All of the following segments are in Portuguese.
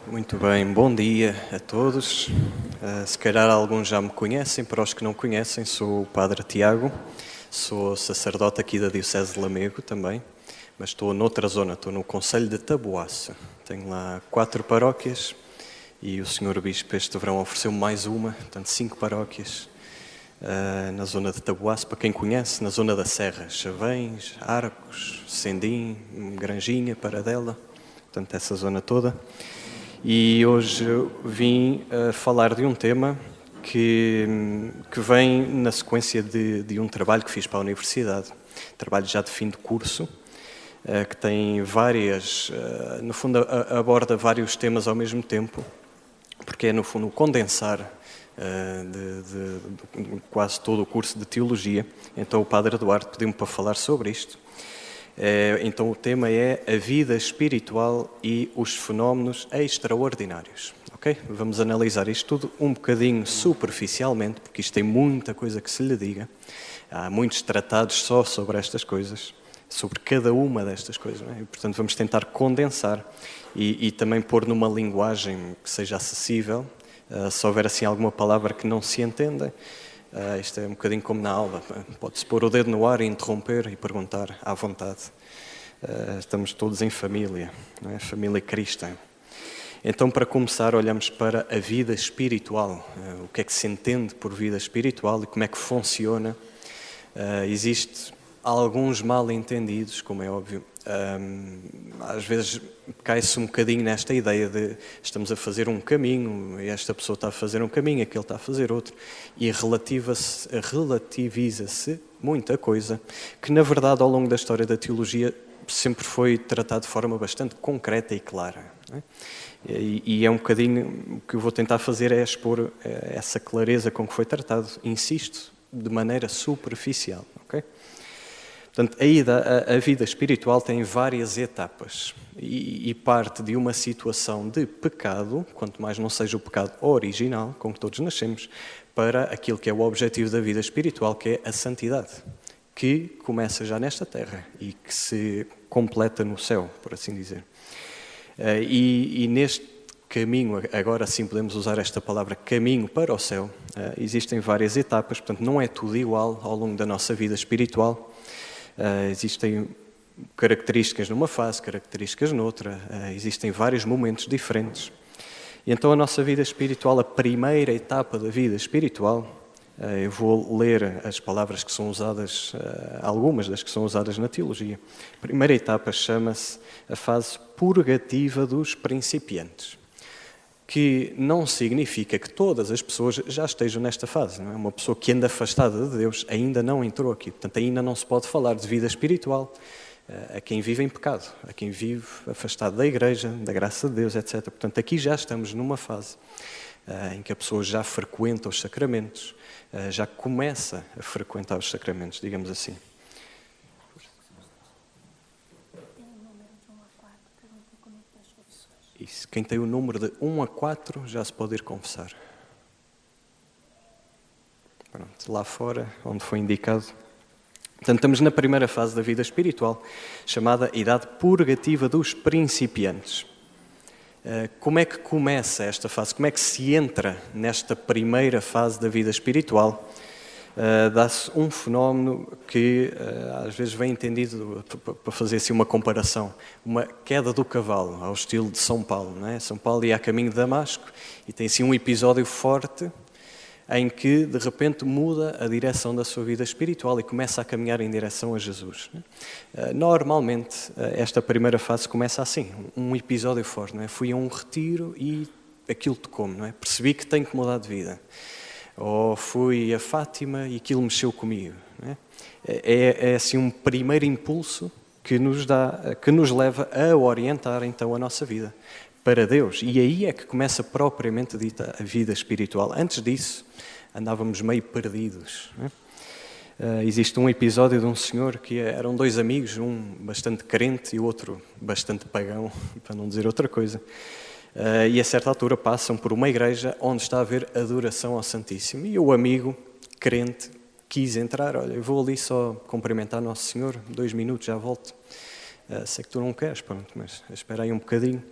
Muito bem, bom dia a todos. Se calhar alguns já me conhecem, para os que não conhecem, sou o Padre Tiago, sou sacerdote aqui da Diocese de Lamego também, mas estou noutra zona, estou no Concelho de Taboaço. Tenho lá 4 paróquias e o Sr. Bispo este verão ofereceu-me mais uma, portanto 5 paróquias na zona de Taboaço, para quem conhece, na zona da Serra, Chavens, Arcos, Sendim, Granjinha, Paradela, portanto essa zona toda. E hoje vim falar de um tema que vem na sequência de um trabalho que fiz para a universidade, trabalho já de fim de curso, que tem várias, no fundo aborda vários temas ao mesmo tempo, porque é no fundo condensar de quase todo o curso de Teologia. Então o Padre Eduardo pediu-me para falar sobre isto. Então o tema é a vida espiritual e os fenómenos extraordinários. Okay? Vamos analisar isto tudo um bocadinho superficialmente, porque isto tem muita coisa que se lhe diga. Há muitos tratados só sobre estas coisas, sobre cada uma destas coisas. Não é? E, portanto, vamos tentar condensar e também pôr numa linguagem que seja acessível. Se houver assim alguma palavra que não se entenda, isto é um bocadinho como na aula, pode-se pôr o dedo no ar e interromper e perguntar à vontade. Estamos todos em família, não é? Família cristã. Então, para começar, olhamos para a vida espiritual. O que é que se entende por vida espiritual e como é que funciona. Existe alguns mal-entendidos, como é óbvio. Às vezes cai-se um bocadinho nesta ideia de estamos a fazer um caminho, e esta pessoa está a fazer um caminho, aquele está a fazer outro, e relativiza-se muita coisa, que na verdade ao longo da história da teologia sempre foi tratado de forma bastante concreta e clara. Não é? E é um bocadinho o que eu vou tentar fazer é expor essa clareza com que foi tratado, insisto, de maneira superficial. Okay? Portanto, a vida espiritual tem várias etapas e parte de uma situação de pecado, quanto mais não seja o pecado original, com que todos nascemos, para aquilo que é o objetivo da vida espiritual, que é a santidade, que começa já nesta terra e que se completa no céu, por assim dizer. E neste caminho, agora sim podemos usar esta palavra caminho para o céu, existem várias etapas, portanto não é tudo igual ao longo da nossa vida espiritual. Existem características numa fase, características noutra, existem vários momentos diferentes. E então a nossa vida espiritual, a primeira etapa da vida espiritual, eu vou ler as palavras que são usadas, algumas das que são usadas na teologia. A primeira etapa chama-se a fase purgativa dos principiantes, que não significa que todas as pessoas já estejam nesta fase. Não é? Uma pessoa que anda afastada de Deus ainda não entrou aqui. Portanto, ainda não se pode falar de vida espiritual a quem vive em pecado, a quem vive afastado da igreja, da graça de Deus, etc. Portanto, aqui já estamos numa fase em que a pessoa já frequenta os sacramentos, já começa a frequentar os sacramentos, digamos assim. Isso. Quem tem o número de 1 a 4 já se pode ir confessar. Pronto, lá fora, onde foi indicado. Portanto, estamos na primeira fase da vida espiritual, chamada idade purgativa dos principiantes. Como é que começa esta fase? Como é que se entra nesta primeira fase da vida espiritual? Dá-se um fenómeno que às vezes vem entendido, para fazer assim uma comparação, uma queda do cavalo, ao estilo de São Paulo. Não é? São Paulo ia a caminho de Damasco e tem assim um episódio forte em que de repente muda a direção da sua vida espiritual e começa a caminhar em direção a Jesus. Não é? Normalmente esta primeira fase começa assim, um episódio forte. Não é? Fui a um retiro e aquilo tocou-me, não é? Percebi que tenho que mudar de vida. Ou fui a Fátima e aquilo mexeu comigo. Não é? É assim um primeiro impulso que nos leva a orientar então a nossa vida para Deus. E aí é que começa propriamente dita a vida espiritual. Antes disso, andávamos meio perdidos. Não é? Existe um episódio de um senhor que eram 2 amigos, um bastante crente e o outro bastante pagão, para não dizer outra coisa. E a certa altura passam por uma igreja onde está a haver adoração ao Santíssimo. E o amigo, crente, quis entrar. Olha, eu vou ali só cumprimentar Nosso Senhor, 2 minutos, já volto. Sei que tu não queres, pronto, mas espera aí um bocadinho.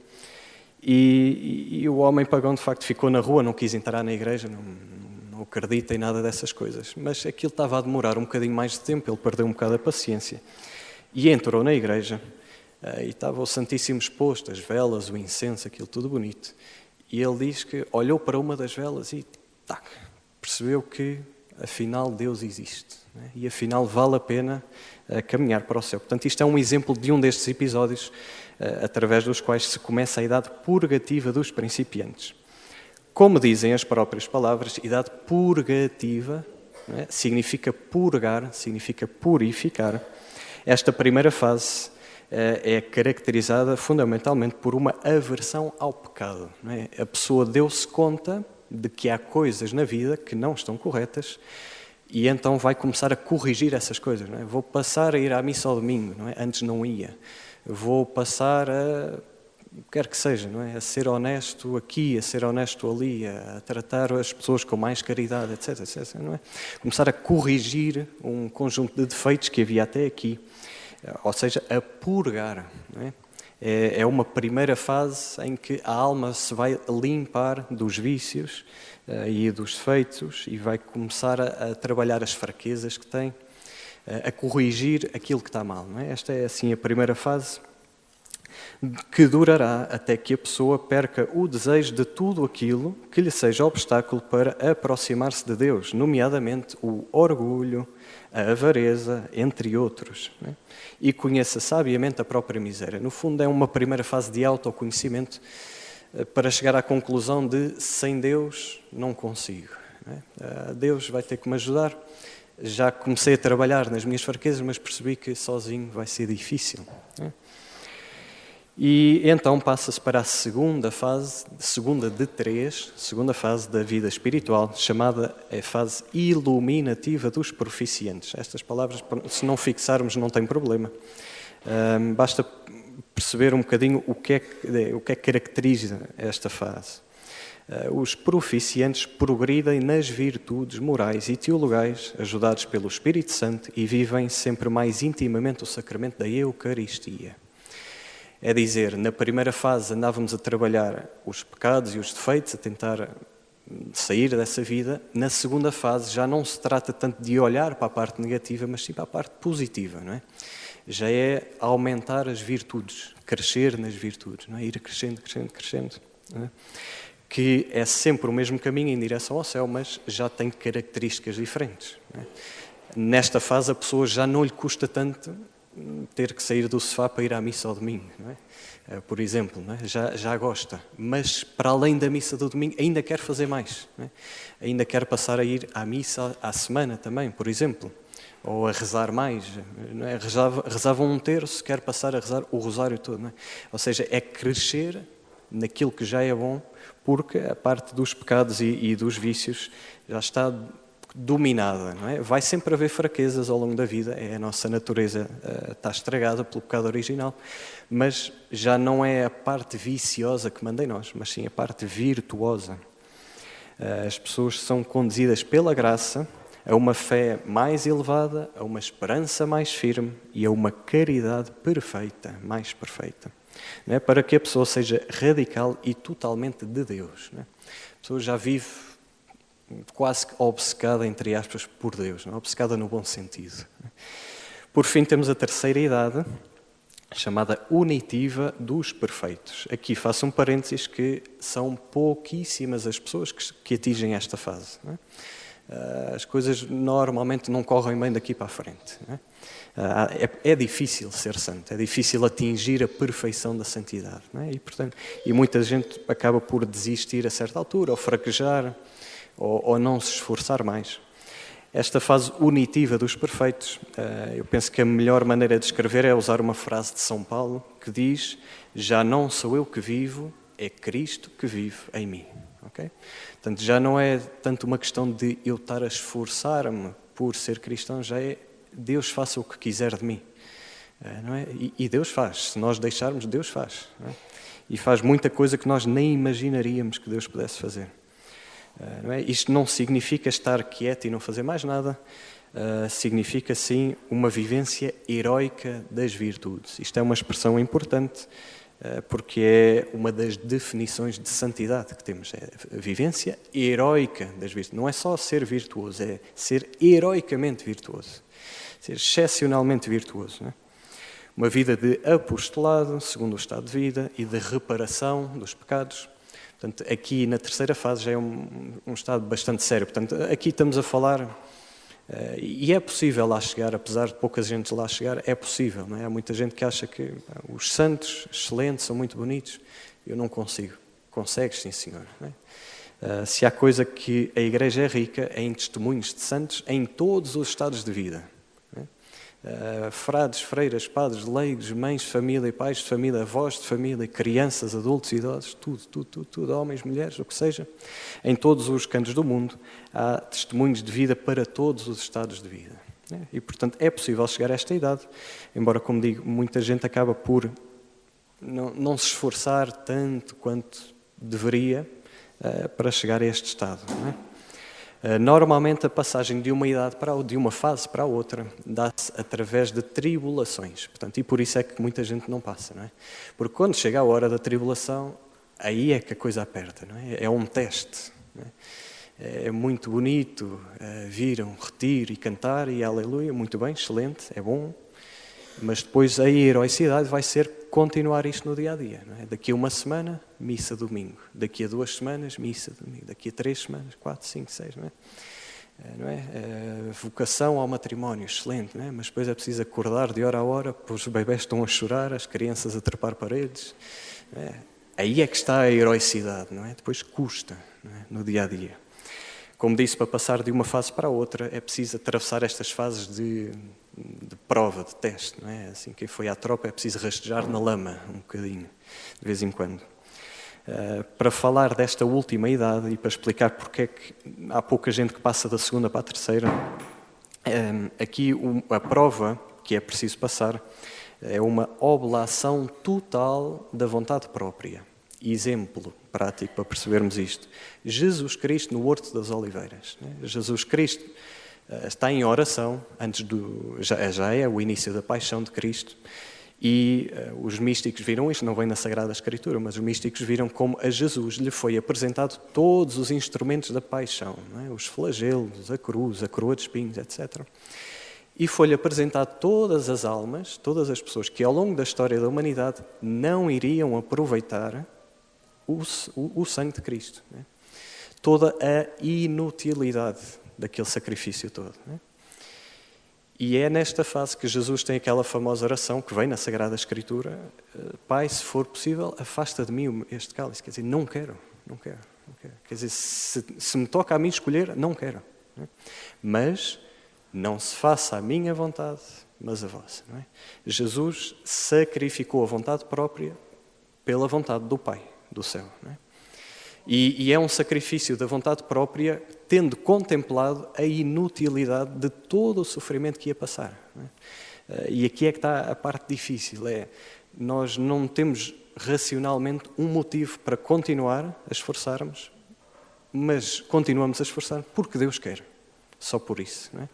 E o homem pagão, de facto, ficou na rua, não quis entrar na igreja, não acredita em nada dessas coisas. Mas aquilo estava a demorar um bocadinho mais de tempo, ele perdeu um bocado a paciência. E entrou na igreja, e estava o Santíssimo exposto, as velas, o incenso, aquilo tudo bonito. E ele diz que olhou para uma das velas e percebeu que, afinal, Deus existe. Né? E, afinal, vale a pena caminhar para o céu. Portanto, isto é um exemplo de um destes episódios através dos quais se começa a idade purgativa dos principiantes. Como dizem as próprias palavras, idade purgativa, né, significa purgar, significa purificar. Esta primeira fase é caracterizada fundamentalmente por uma aversão ao pecado. Não é? A pessoa deu-se conta de que há coisas na vida que não estão corretas e então vai começar a corrigir essas coisas. Não é? Vou passar a ir à missa ao domingo, não é? Antes não ia. Vou passar a, quer que seja, não é? A ser honesto aqui, a ser honesto ali, a tratar as pessoas com mais caridade, etc. etc. Não é? Começar a corrigir um conjunto de defeitos que havia até aqui. Ou seja, a purgar. Não é? É uma primeira fase em que a alma se vai limpar dos vícios e dos defeitos e vai começar a trabalhar as fraquezas que tem, a corrigir aquilo que está mal. Não é? Esta é assim a primeira fase, que durará até que a pessoa perca o desejo de tudo aquilo que lhe seja obstáculo para aproximar-se de Deus, nomeadamente o orgulho, a avareza, entre outros, né? E conheça sabiamente a própria miséria. No fundo, é uma primeira fase de autoconhecimento para chegar à conclusão de sem Deus não consigo. Né? Deus vai ter que me ajudar. Já comecei a trabalhar nas minhas fraquezas, mas percebi que sozinho vai ser difícil. Né? E então passa-se para a segunda fase, segunda de três, segunda fase da vida espiritual, chamada a fase iluminativa dos proficientes. Estas palavras, se não fixarmos, não tem problema. Basta perceber um bocadinho o que é que caracteriza esta fase. Os proficientes progridem nas virtudes morais e teologais, ajudados pelo Espírito Santo, e vivem sempre mais intimamente o sacramento da Eucaristia. É dizer, na primeira fase andávamos a trabalhar os pecados e os defeitos, a tentar sair dessa vida. Na segunda fase já não se trata tanto de olhar para a parte negativa, mas sim para a parte positiva, não é? Já é aumentar as virtudes, crescer nas virtudes, não é? Ir crescendo, crescendo, crescendo. Não é? Que é sempre o mesmo caminho em direção ao céu, mas já tem características diferentes. Não é? Nesta fase a pessoa já não lhe custa tanto ter que sair do sofá para ir à missa ao domingo, não é? Por exemplo, não é? Já gosta, mas para além da missa do domingo ainda quer fazer mais, não é? Ainda quer passar a ir à missa à semana também, por exemplo, ou a rezar mais, não é? Rezava um terço, quer passar a rezar o rosário todo, não é? Ou seja, é crescer naquilo que já é bom, porque a parte dos pecados e dos vícios já está dominada, não é? Vai sempre haver fraquezas ao longo da vida, a nossa natureza está estragada pelo pecado original, mas já não é a parte viciosa que manda em nós, mas sim a parte virtuosa. As pessoas são conduzidas pela graça a uma fé mais elevada, a uma esperança mais firme e a uma caridade perfeita, mais perfeita, não é? Para que a pessoa seja radical e totalmente de Deus, não é? A pessoa já vive quase que obcecada, entre aspas, por Deus, não? Obcecada no bom sentido. Por fim, temos a terceira idade, chamada unitiva dos perfeitos. Aqui faço um parênteses que são pouquíssimas as pessoas que atingem esta fase. Não é? As coisas normalmente não correm bem daqui para a frente. Não é? É difícil ser santo, é difícil atingir a perfeição da santidade. Não é? E muita gente acaba por desistir a certa altura, ou fraquejar, ou não se esforçar mais. Esta fase unitiva dos perfeitos, eu penso que a melhor maneira de descrever é usar uma frase de São Paulo que diz: já não sou eu que vivo, é Cristo que vive em mim. Okay? Portanto, já não é tanto uma questão de eu estar a esforçar-me por ser cristão, já é Deus faça o que quiser de mim. Não é? E Deus faz, se nós deixarmos, Deus faz. Não é? E faz muita coisa que nós nem imaginaríamos que Deus pudesse fazer. Não é? Isto não significa estar quieto e não fazer mais nada, significa sim uma vivência heroica das virtudes. Isto é uma expressão importante porque é uma das definições de santidade que temos. É a vivência heroica das virtudes. Não é só ser virtuoso, é ser heroicamente virtuoso. Ser excepcionalmente virtuoso. Não é? Uma vida de apostolado, segundo o estado de vida, e de reparação dos pecados. Portanto, aqui na terceira fase já é um estado bastante sério. Portanto, aqui estamos a falar, e é possível lá chegar, apesar de pouca gente lá chegar, é possível. Não é? Há muita gente que acha que os santos, excelentes, são muito bonitos. Eu não consigo. Consegues, sim, senhor. Não é? Se há coisa que a Igreja é rica, é em testemunhos de santos em todos os estados de vida. Frades, freiras, padres, leigos, mães de família, pais de família, avós de família, crianças, adultos, idosos, tudo, homens, mulheres, o que seja, em todos os cantos do mundo há testemunhos de vida para todos os estados de vida. E, portanto, é possível chegar a esta idade, embora, como digo, muita gente acaba por não se esforçar tanto quanto deveria para chegar a este estado, não é? Normalmente a passagem de uma idade de uma fase para a outra dá-se através de tribulações. Portanto, e por isso é que muita gente não passa, não é? Porque quando chega a hora da tribulação, aí é que a coisa aperta, não é? É um teste. Não é? É muito bonito vir a um retiro e cantar e aleluia, muito bem, excelente, é bom. Mas depois a heroicidade vai ser continuar isto no dia-a-dia. Não é? Daqui a uma semana, missa domingo. Daqui a 2 semanas, missa domingo. Daqui a 3 semanas, 4, 5, 6. Não é? Não é? Vocação ao matrimónio, excelente. Não é? Mas depois é preciso acordar de hora a hora, os bebés estão a chorar, as crianças a trepar paredes. Não é? Aí é que está a heroicidade. Não é? Depois custa, não é? No dia-a-dia. Como disse, para passar de uma fase para a outra, é preciso atravessar estas fases de prova, de teste. Não é? Assim, quem foi à tropa é preciso rastejar na lama um bocadinho, de vez em quando. Para falar desta última idade e para explicar porque é que há pouca gente que passa da segunda para a terceira, aqui a prova que é preciso passar é uma oblação total da vontade própria. Exemplo prático para percebermos isto. Jesus Cristo no Horto das Oliveiras. Jesus Cristo está em oração, já é o início da paixão de Cristo, e os místicos viram isto, não vem na Sagrada Escritura, mas os místicos viram como a Jesus lhe foi apresentado todos os instrumentos da paixão, não é? Os flagelos, a cruz, a coroa de espinhos, etc. E foi-lhe apresentado todas as almas, todas as pessoas que ao longo da história da humanidade não iriam aproveitar o sangue de Cristo. Não é? Toda a inutilidade daquele sacrifício todo. Não é? E é nesta fase que Jesus tem aquela famosa oração que vem na Sagrada Escritura: Pai, se for possível, afasta de mim este cálice. Quer dizer, não quero. Quer dizer, se me toca a mim escolher, não quero. Não é? Mas não se faça a minha vontade, mas a vossa. Não é? Jesus sacrificou a vontade própria pela vontade do Pai do céu. Não é? E é um sacrifício da vontade própria, tendo contemplado a inutilidade de todo o sofrimento que ia passar. Não é? E aqui é que está a parte difícil, nós não temos racionalmente um motivo para continuar a esforçarmos, mas continuamos a esforçar porque Deus quer, só por isso. Não é?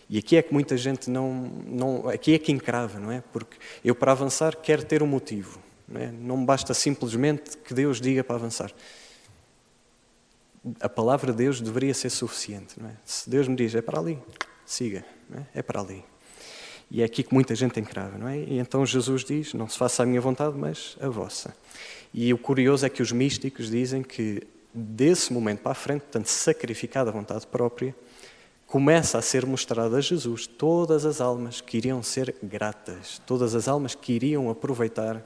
E aqui é que muita gente aqui é que encrava, não é? Porque eu para avançar quero ter um motivo. Não basta simplesmente que Deus diga para avançar. A palavra de Deus deveria ser suficiente. Não é? Se Deus me diz, é para ali, siga, não é? É para ali. E é aqui que muita gente encrava. Não é? E então Jesus diz, não se faça a minha vontade, mas a vossa. E o curioso é que os místicos dizem que desse momento para a frente, portanto sacrificada a vontade própria, começa a ser mostrada a Jesus todas as almas que iriam ser gratas, todas as almas que iriam aproveitar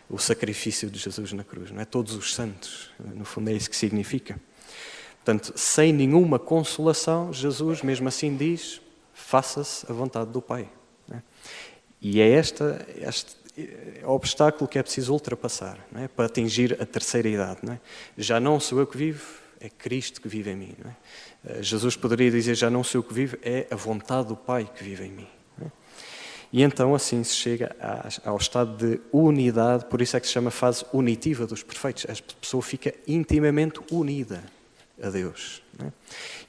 o sacrifício de Jesus na cruz, não é? Todos os santos, no fundo é isso que significa. Portanto, sem nenhuma consolação, Jesus mesmo assim diz, faça-se a vontade do Pai. Não é? E é este obstáculo que é preciso ultrapassar, não é? Para atingir a terceira idade. Não é? Já não sou eu que vivo, é Cristo que vive em mim. Não é? Jesus poderia dizer, já não sou eu que vivo, é a vontade do Pai que vive em mim. Não é? E então assim se chega ao estado de unidade, por isso é que se chama fase unitiva dos perfeitos. A pessoa fica intimamente unida a Deus. Não é?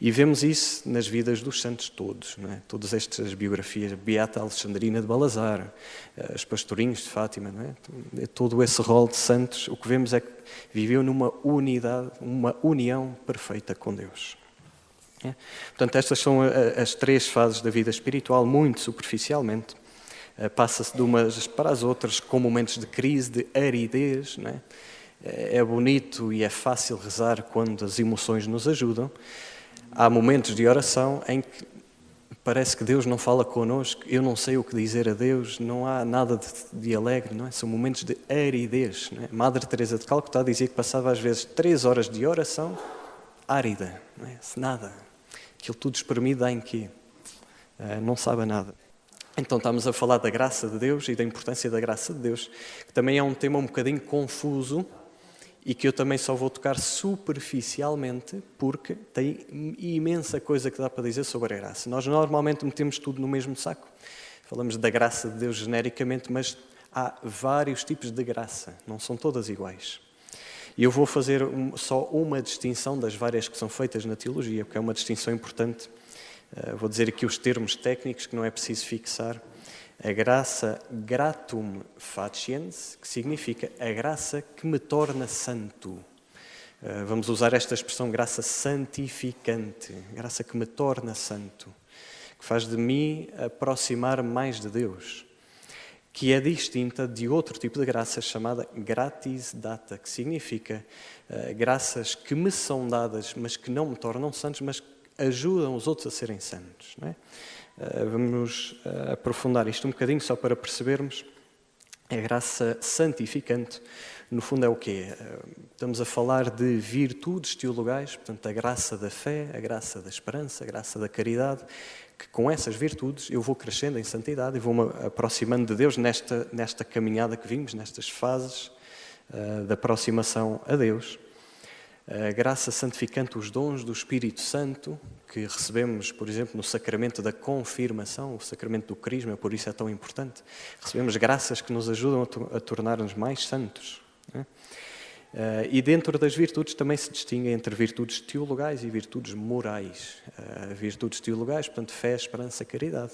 E vemos isso nas vidas dos santos todos. Não é? Todas estas biografias, Beata Alexandrina de Balazar, os pastorinhos de Fátima, não é? Todo esse rol de santos, o que vemos é que viveu numa unidade, uma união perfeita com Deus. É? Portanto, estas são as 3 fases da vida espiritual, muito superficialmente. Passa-se de umas para as outras com momentos de crise, de aridez. Não é? É bonito e é fácil rezar quando as emoções nos ajudam. Há momentos de oração em que parece que Deus não fala connosco, eu não sei o que dizer a Deus, não há nada de alegre, não é? São momentos de aridez. Não é? Madre Teresa de Calcutá dizia que passava às vezes 3 horas de oração árida, não é? Nada. Aquilo tudo espremido dá em quê? Não sabe nada. Então estamos a falar da graça de Deus e da importância da graça de Deus, que também é um tema um bocadinho confuso e que eu também só vou tocar superficialmente porque tem imensa coisa que dá para dizer sobre a graça. Nós normalmente metemos tudo no mesmo saco. Falamos da graça de Deus genericamente, mas há vários tipos de graça, não são todas iguais. E eu vou fazer só uma distinção das várias que são feitas na teologia, porque é uma distinção importante. Vou dizer aqui os termos técnicos que não é preciso fixar. A graça gratum faciens, que significa a graça que me torna santo. Vamos usar esta expressão graça santificante, graça que me torna santo, que faz de mim aproximar mais de Deus, que é distinta de outro tipo de graça chamada gratis data, que significa graças que me são dadas, mas que não me tornam santos, mas que ajudam os outros a serem santos. Não é? Vamos aprofundar isto um bocadinho só para percebermos. A graça santificante, no fundo, é o quê? Estamos a falar de virtudes teologais, portanto, a graça da fé, a graça da esperança, a graça da caridade, que com essas virtudes eu vou crescendo em santidade e vou-me aproximando de Deus nesta caminhada que vimos, nestas fases de aproximação a Deus. A graça santificante, os dons do Espírito Santo, que recebemos, por exemplo, no sacramento da confirmação, o sacramento do crisma, por isso é tão importante. Recebemos graças que nos ajudam a tornar-nos mais santos. Né? E dentro das virtudes também se distingue entre virtudes teologais e virtudes morais. Virtudes teologais, portanto, fé, esperança, caridade.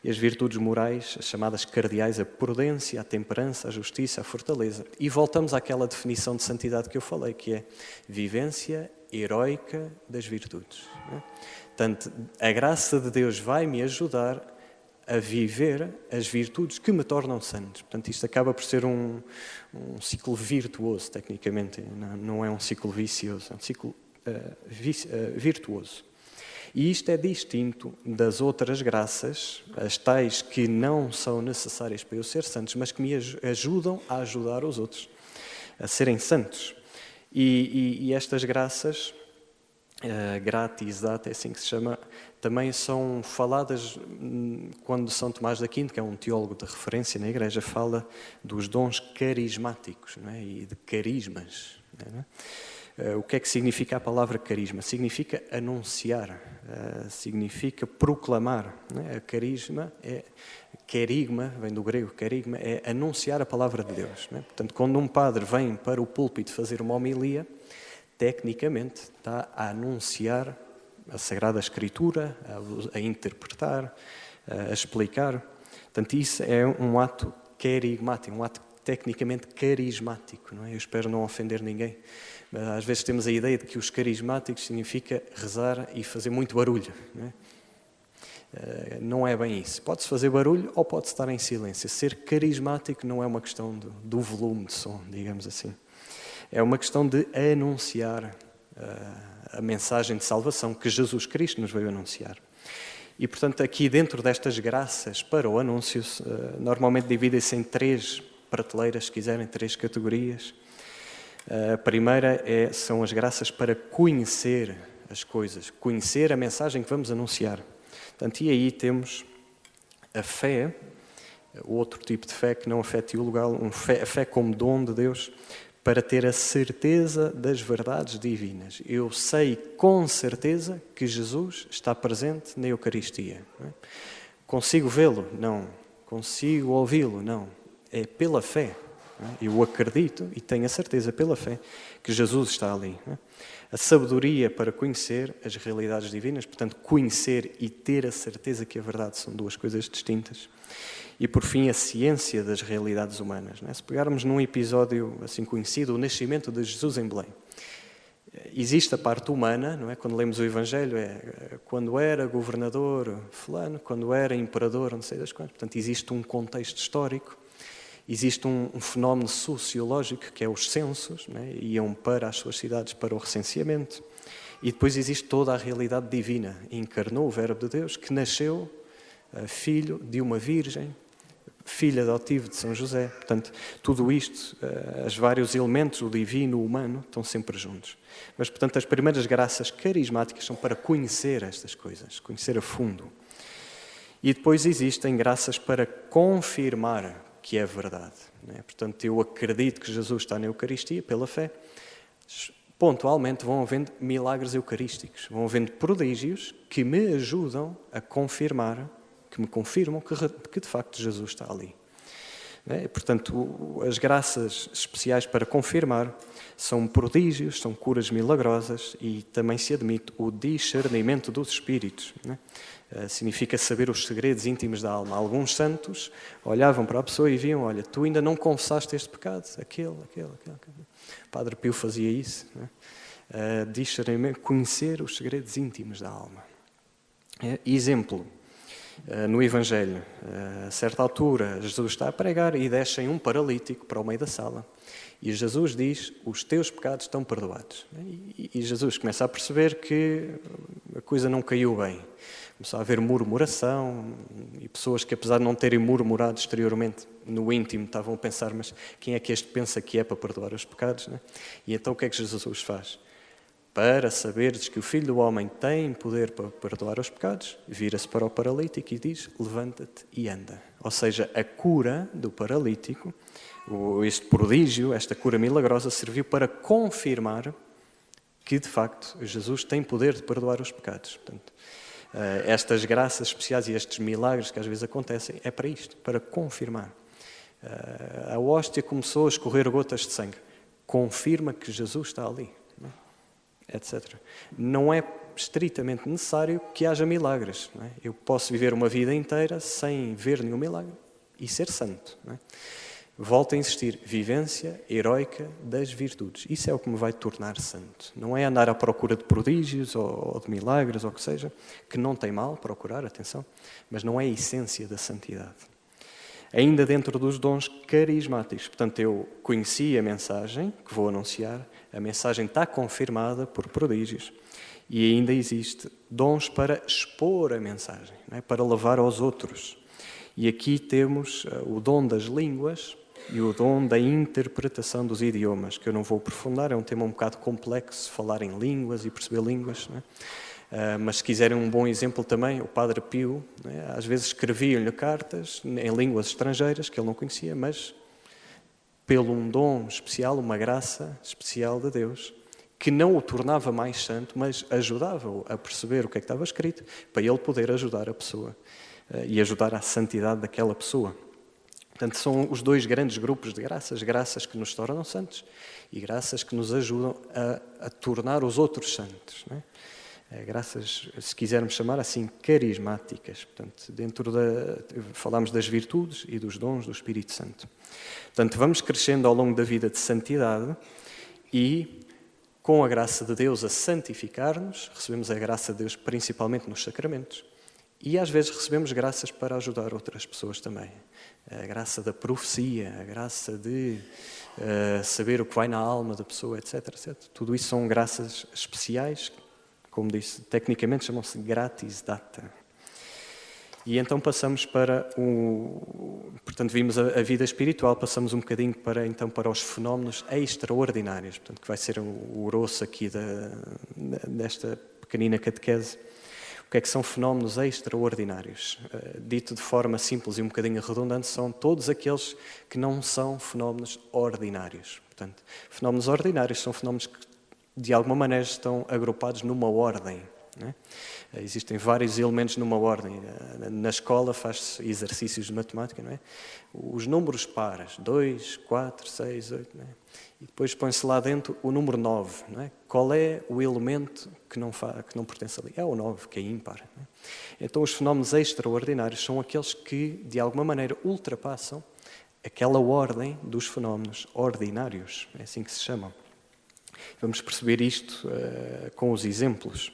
E as virtudes morais, as chamadas cardeais, a prudência, a temperança, a justiça, a fortaleza. E voltamos àquela definição de santidade que eu falei, que é vivência heroica das virtudes. Portanto, a graça de Deus vai me ajudar a viver as virtudes que me tornam santos. Portanto, isto acaba por ser um ciclo virtuoso, tecnicamente. Não é um ciclo vicioso, é um ciclo virtuoso. E isto é distinto das outras graças, as tais que não são necessárias para eu ser santos, mas que me ajudam a ajudar os outros a serem santos. E estas graças, gratis data, é assim que se chama, também são faladas quando São Tomás de Aquino, que é um teólogo de referência na Igreja, fala dos dons carismáticos, não é? E de carismas. Não é? O que é que significa a palavra carisma? Significa anunciar, significa proclamar. Não é? Carisma é querigma, vem do grego, querigma, é anunciar a palavra de Deus. Não é? Portanto, quando um padre vem para o púlpito fazer uma homilia, tecnicamente está a anunciar a Sagrada Escritura, a interpretar, a explicar. Portanto, isso é um ato querigmático, um ato tecnicamente carismático. Não é? Eu espero não ofender ninguém. Mas às vezes temos a ideia de que os carismáticos significa rezar e fazer muito barulho. Não é? Não é bem isso. Pode-se fazer barulho ou pode-se estar em silêncio. Ser carismático não é uma questão do volume de som, digamos assim. É uma questão de anunciar a mensagem de salvação que Jesus Cristo nos veio anunciar. E, portanto, aqui dentro destas graças para o anúncio, normalmente dividem-se em 3 prateleiras, se quiserem, 3 categorias. A primeira são as graças para conhecer as coisas, conhecer a mensagem que vamos anunciar. Portanto, e aí temos a fé, outro tipo de fé que não a fé teologal, a fé como dom de Deus, para ter a certeza das verdades divinas. Eu sei com certeza que Jesus está presente na Eucaristia. Não é? Consigo vê-lo? Não. Consigo ouvi-lo? Não. É pela fé. não é? Eu acredito e tenho a certeza pela fé que Jesus está ali. Não é? A sabedoria para conhecer as realidades divinas, portanto, conhecer e ter a certeza que a verdade são duas coisas distintas. E, por fim, a ciência das realidades humanas. Não é? Se pegarmos num episódio assim conhecido, o nascimento de Jesus em Belém, existe a parte humana, não é? Quando lemos o Evangelho, quando era governador fulano, quando era imperador, não sei das quantas. Portanto, existe um contexto histórico, existe um fenómeno sociológico, que é os censos, não é? Iam para as suas cidades para o recenseamento. E depois existe toda a realidade divina. Encarnou o Verbo de Deus, que nasceu filho de uma virgem, filho adotivo de São José. Portanto, tudo isto, os vários elementos, o divino, o humano, estão sempre juntos. Mas, portanto, as primeiras graças carismáticas são para conhecer estas coisas, conhecer a fundo. E depois existem graças para confirmar que é verdade. Não é? Portanto, eu acredito que Jesus está na Eucaristia, pela fé. Pontualmente vão havendo milagres eucarísticos, vão havendo prodígios que me ajudam a confirmar, que me confirmam que de facto Jesus está ali. Portanto, as graças especiais para confirmar são prodígios, são curas milagrosas e também se admite o discernimento dos espíritos. Significa saber os segredos íntimos da alma. Alguns santos olhavam para a pessoa e viam, olha, tu ainda não confessaste este pecado, aquele. Padre Pio fazia isso. Discernimento, conhecer os segredos íntimos da alma. Exemplo. No Evangelho, a certa altura, Jesus está a pregar e descem um paralítico para o meio da sala. E Jesus diz, os teus pecados estão perdoados. E Jesus começa a perceber que a coisa não caiu bem. Começou a haver murmuração e pessoas que, apesar de não terem murmurado exteriormente, no íntimo estavam a pensar, mas quem é que este pensa que é para perdoar os pecados? Não é? E então o que é que Jesus faz? Para saberes que o Filho do Homem tem poder para perdoar os pecados, vira-se para o paralítico e diz, levanta-te e anda. Ou seja, a cura do paralítico, este prodígio, esta cura milagrosa, serviu para confirmar que, de facto, Jesus tem poder de perdoar os pecados. Portanto, estas graças especiais e estes milagres que às vezes acontecem, é para isto, para confirmar. A hóstia começou a escorrer gotas de sangue. Confirma que Jesus está ali. Etc. Não é estritamente necessário que haja milagres. Não é? Eu posso viver uma vida inteira sem ver nenhum milagre e ser santo. Não é? Volto a insistir, vivência heroica das virtudes. Isso é o que me vai tornar santo. Não é andar à procura de prodígios ou de milagres, ou o que seja, que não tem mal procurar, atenção, mas não é a essência da santidade. Ainda dentro dos dons carismáticos. Portanto, eu conheci a mensagem que vou anunciar, a mensagem está confirmada por prodígios e ainda existe dons para expor a mensagem, não é? Para levar aos outros. E aqui temos o dom das línguas e o dom da interpretação dos idiomas, que eu não vou aprofundar, é um tema um bocado complexo, falar em línguas e perceber línguas, não é? Mas se quiserem um bom exemplo também, o Padre Pio, né, às vezes escreviam-lhe cartas em línguas estrangeiras que ele não conhecia, mas pelo um dom especial, uma graça especial de Deus, que não o tornava mais santo, mas ajudava-o a perceber o que é que estava escrito, para ele poder ajudar a pessoa e ajudar à santidade daquela pessoa. Portanto, são os dois grandes grupos de graças, graças que nos tornam santos e graças que nos ajudam a tornar os outros santos, não é? Graças, se quisermos chamar assim, carismáticas. Portanto, falámos das virtudes e dos dons do Espírito Santo. Portanto, vamos crescendo ao longo da vida de santidade e, com a graça de Deus a santificar-nos, recebemos a graça de Deus principalmente nos sacramentos e às vezes recebemos graças para ajudar outras pessoas também. A graça da profecia, a graça de saber o que vai na alma da pessoa, etc, etc. Tudo isso são graças especiais. Como disse, tecnicamente chamam-se gratis data. E então passamos para portanto, vimos a vida espiritual, passamos um bocadinho para os fenómenos extraordinários, portanto, que vai ser o grosso aqui desta pequenina catequese. O que é que são fenómenos extraordinários? Dito de forma simples e um bocadinho redundante, são todos aqueles que não são fenómenos ordinários. Portanto, fenómenos ordinários são fenómenos que de alguma maneira estão agrupados numa ordem. não é? Existem vários elementos numa ordem. Na escola faz-se exercícios de matemática, não é? Os números pares, 2, 4, 6, 8, não é? E depois põe-se lá dentro o número 9, não é? Qual é o elemento que não pertence ali? É o 9, que é ímpar. Não é? Então os fenómenos extraordinários são aqueles que, de alguma maneira, ultrapassam aquela ordem dos fenómenos ordinários, é assim que se chamam. Vamos perceber isto com os exemplos.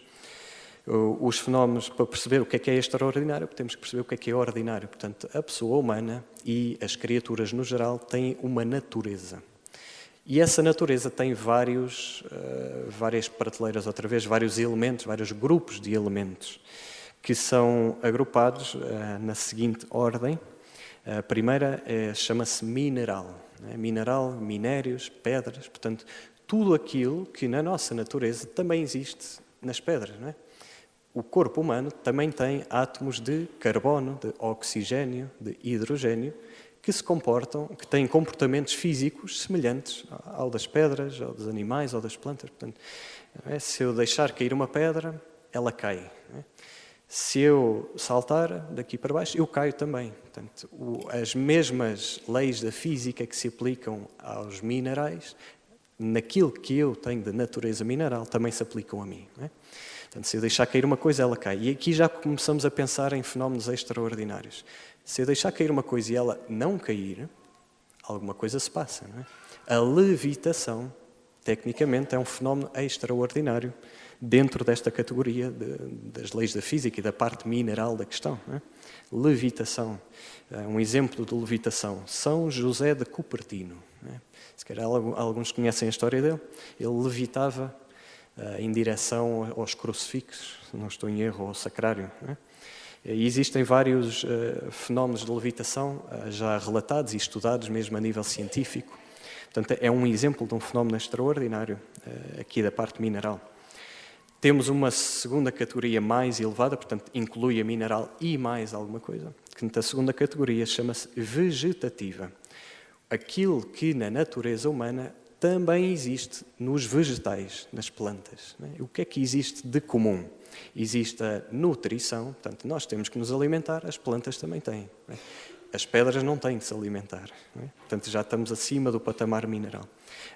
Os fenómenos, para perceber o que é extraordinário, temos que perceber o que é ordinário. Portanto, a pessoa humana e as criaturas no geral têm uma natureza. E essa natureza tem várias prateleiras, outra vez, vários elementos, vários grupos de elementos, que são agrupados na seguinte ordem. A primeira chama-se mineral. Né? Mineral, minérios, pedras, portanto, tudo aquilo que na nossa natureza também existe nas pedras. Não é? O corpo humano também tem átomos de carbono, de oxigênio, de hidrogênio, que se comportam, que têm comportamentos físicos semelhantes ao das pedras, ao dos animais, ao das plantas. Portanto, se eu deixar cair uma pedra, ela cai. Não é? Se eu saltar daqui para baixo, eu caio também. Portanto, as mesmas leis da física que se aplicam aos minerais, naquilo que eu tenho de natureza mineral, também se aplicam a mim. Não é? Portanto, se eu deixar cair uma coisa, ela cai. E aqui já começamos a pensar em fenómenos extraordinários. Se eu deixar cair uma coisa e ela não cair, alguma coisa se passa. Não é? A levitação, tecnicamente, é um fenómeno extraordinário dentro desta categoria das leis da física e da parte mineral da questão. Não é? Levitação. Um exemplo de levitação. São José de Cupertino. Não é? Se calhar alguns conhecem a história dele. Ele levitava em direção aos crucifixos, se não estou em erro, ao sacrário. Não é? E existem vários fenómenos de levitação já relatados e estudados mesmo a nível científico. Portanto, é um exemplo de um fenómeno extraordinário aqui da parte mineral. Temos uma segunda categoria mais elevada, portanto, inclui a mineral e mais alguma coisa. A segunda categoria chama-se vegetativa. Aquilo que na natureza humana também existe nos vegetais, nas plantas. Não é? O que é que existe de comum? Existe a nutrição, portanto, nós temos que nos alimentar, as plantas também têm. Não é? As pedras não têm que se alimentar. Não é? Portanto, já estamos acima do patamar mineral.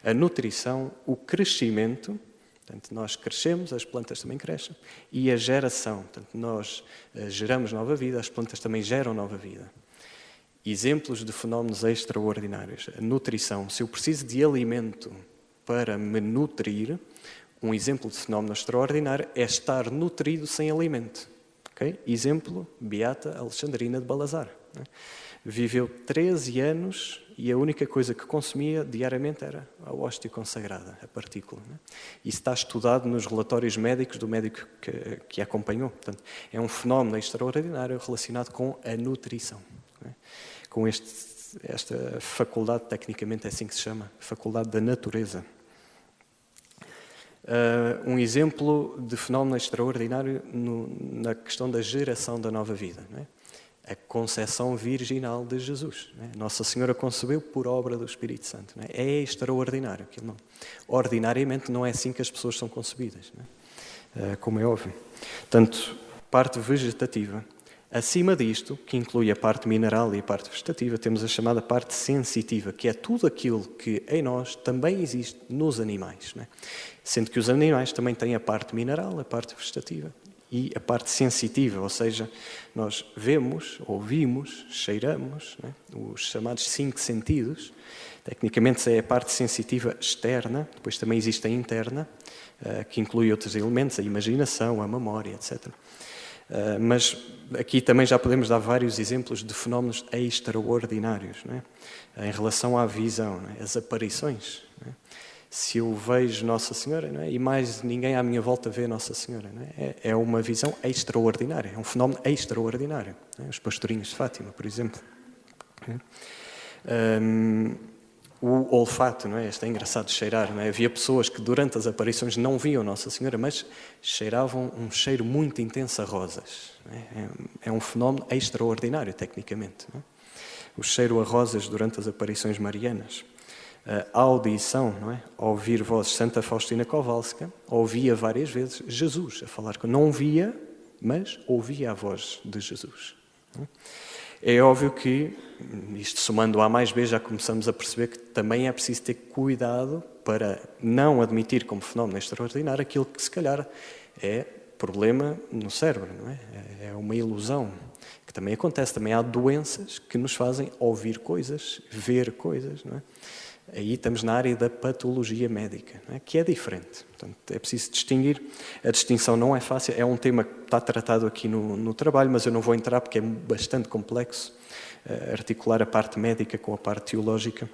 A nutrição, o crescimento, portanto, nós crescemos, as plantas também crescem, e a geração, portanto, nós geramos nova vida, as plantas também geram nova vida. Exemplos de fenómenos extraordinários. A nutrição. Se eu preciso de alimento para me nutrir, um exemplo de fenómeno extraordinário é estar nutrido sem alimento. Okay? Exemplo, Beata Alexandrina de Balazar. Viveu 13 anos e a única coisa que consumia diariamente era a hóstia consagrada, a partícula. Isso está estudado nos relatórios médicos do médico que a acompanhou. Portanto, é um fenómeno extraordinário relacionado com a nutrição. Com esta faculdade, tecnicamente é assim que se chama, faculdade da natureza. Um exemplo de fenómeno extraordinário na questão da geração da nova vida. Não é? A concepção virginal de Jesus. Não é? Nossa Senhora concebeu por obra do Espírito Santo. Não é? É extraordinário. Ordinariamente não é assim que as pessoas são concebidas, não é? Como é óbvio. Portanto, parte vegetativa. Acima disto, que inclui a parte mineral e a parte vegetativa, temos a chamada parte sensitiva, que é tudo aquilo que em nós também existe nos animais. Não é? Sendo que os animais também têm a parte mineral, a parte vegetativa e a parte sensitiva, ou seja, nós vemos, ouvimos, cheiramos, não é? Os chamados 5 sentidos. Tecnicamente é a parte sensitiva externa, depois também existe a interna, que inclui outros elementos, a imaginação, a memória, etc. Mas aqui também já podemos dar vários exemplos de fenómenos extraordinários, não é? Em relação à visão, não é? As aparições. Não é? Se eu vejo Nossa Senhora, não é? E mais ninguém à minha volta vê Nossa Senhora, não é? É uma visão extraordinária, é um fenómeno extraordinário. Não é? Os pastorinhos de Fátima, por exemplo. O olfato, não é? Este é engraçado de cheirar, não é? Havia pessoas que durante as aparições não viam Nossa Senhora, mas cheiravam um cheiro muito intenso a rosas. Não é? É um fenómeno extraordinário, tecnicamente. Não é? O cheiro a rosas durante as aparições marianas. A audição, não é? Ouvir voz, Santa Faustina Kowalska ouvia várias vezes Jesus a falar. Não via, mas ouvia a voz de Jesus. É óbvio que, isto somando A mais B, já começamos a perceber que também é preciso ter cuidado para não admitir como fenómeno extraordinário aquilo que se calhar é problema no cérebro, não é? É uma ilusão, que também acontece. Também há doenças que nos fazem ouvir coisas, ver coisas, não é? Aí estamos na área da patologia médica, não é? Que é diferente. Portanto, é preciso distinguir. A distinção não é fácil, é um tema que está tratado aqui no trabalho, mas eu não vou entrar porque é bastante complexo articular a parte médica com a parte teológica.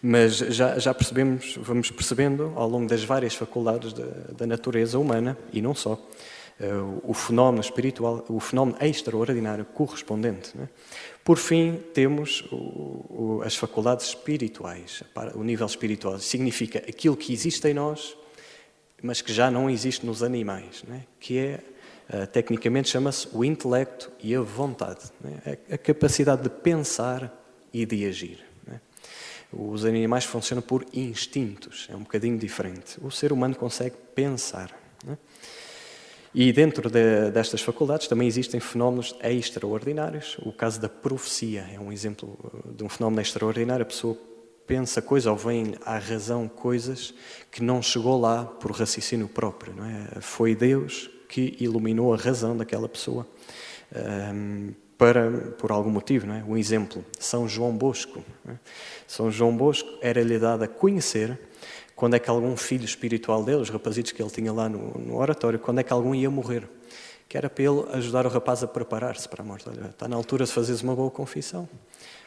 Mas já percebemos, vamos percebendo ao longo das várias faculdades da natureza humana, e não só, o fenómeno espiritual, o fenómeno extraordinário correspondente, não é? Por fim, temos as faculdades espirituais. O nível espiritual significa aquilo que existe em nós, mas que já não existe nos animais, não é? Que é, tecnicamente, chama-se o intelecto e a vontade, não é? A capacidade de pensar e de agir. Os animais funcionam por instintos, é um bocadinho diferente. O ser humano consegue pensar, não é? E dentro destas faculdades também existem fenómenos extraordinários. O caso da profecia é um exemplo de um fenómeno extraordinário. A pessoa pensa coisas ou vem à razão coisas que não chegou lá por raciocínio próprio, não é? Foi Deus que iluminou a razão daquela pessoa por algum motivo, não é? Um exemplo, São João Bosco. Não é? São João Bosco era-lhe dado a conhecer quando é que algum filho espiritual dele, os rapazitos que ele tinha lá no oratório, quando é que algum ia morrer. Que era para ele ajudar o rapaz a preparar-se para a morte. Olha, está na altura de fazeres uma boa confissão.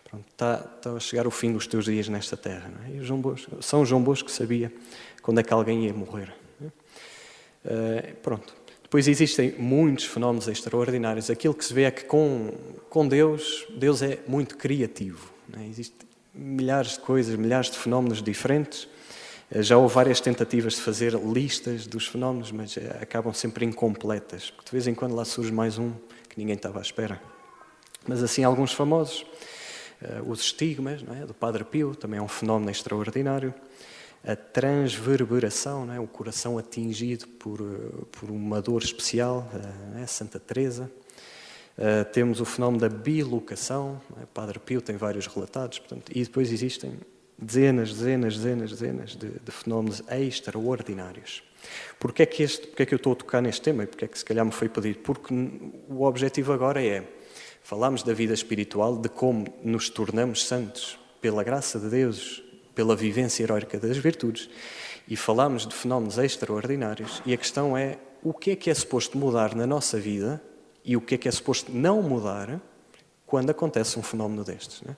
Pronto, está a chegar o fim dos teus dias nesta terra. Não é? E São João Bosco sabia quando é que alguém ia morrer. Não é? Pronto. Depois existem muitos fenómenos extraordinários. Aquilo que se vê é que com Deus é muito criativo. Não é? Existem milhares de coisas, milhares de fenómenos diferentes. Já houve várias tentativas de fazer listas dos fenómenos, mas acabam sempre incompletas, porque de vez em quando lá surge mais um que ninguém estava à espera. Mas assim, alguns famosos. Os estigmas, não é? Do Padre Pio, também é um fenómeno extraordinário. A transverberação, não é? O coração atingido por uma dor especial, não é? Santa Teresa. Temos o fenómeno da bilocação, não é? Padre Pio tem vários relatados, portanto, e depois existem dezenas de fenómenos extraordinários. Porquê é que eu estou a tocar neste tema e porquê é que se calhar me foi pedido? Porque o objetivo agora é falarmos da vida espiritual, de como nos tornamos santos pela graça de Deus, pela vivência heroica das virtudes, e falamos de fenómenos extraordinários, e a questão é o que é suposto mudar na nossa vida e o que é suposto não mudar quando acontece um fenómeno destes, não é?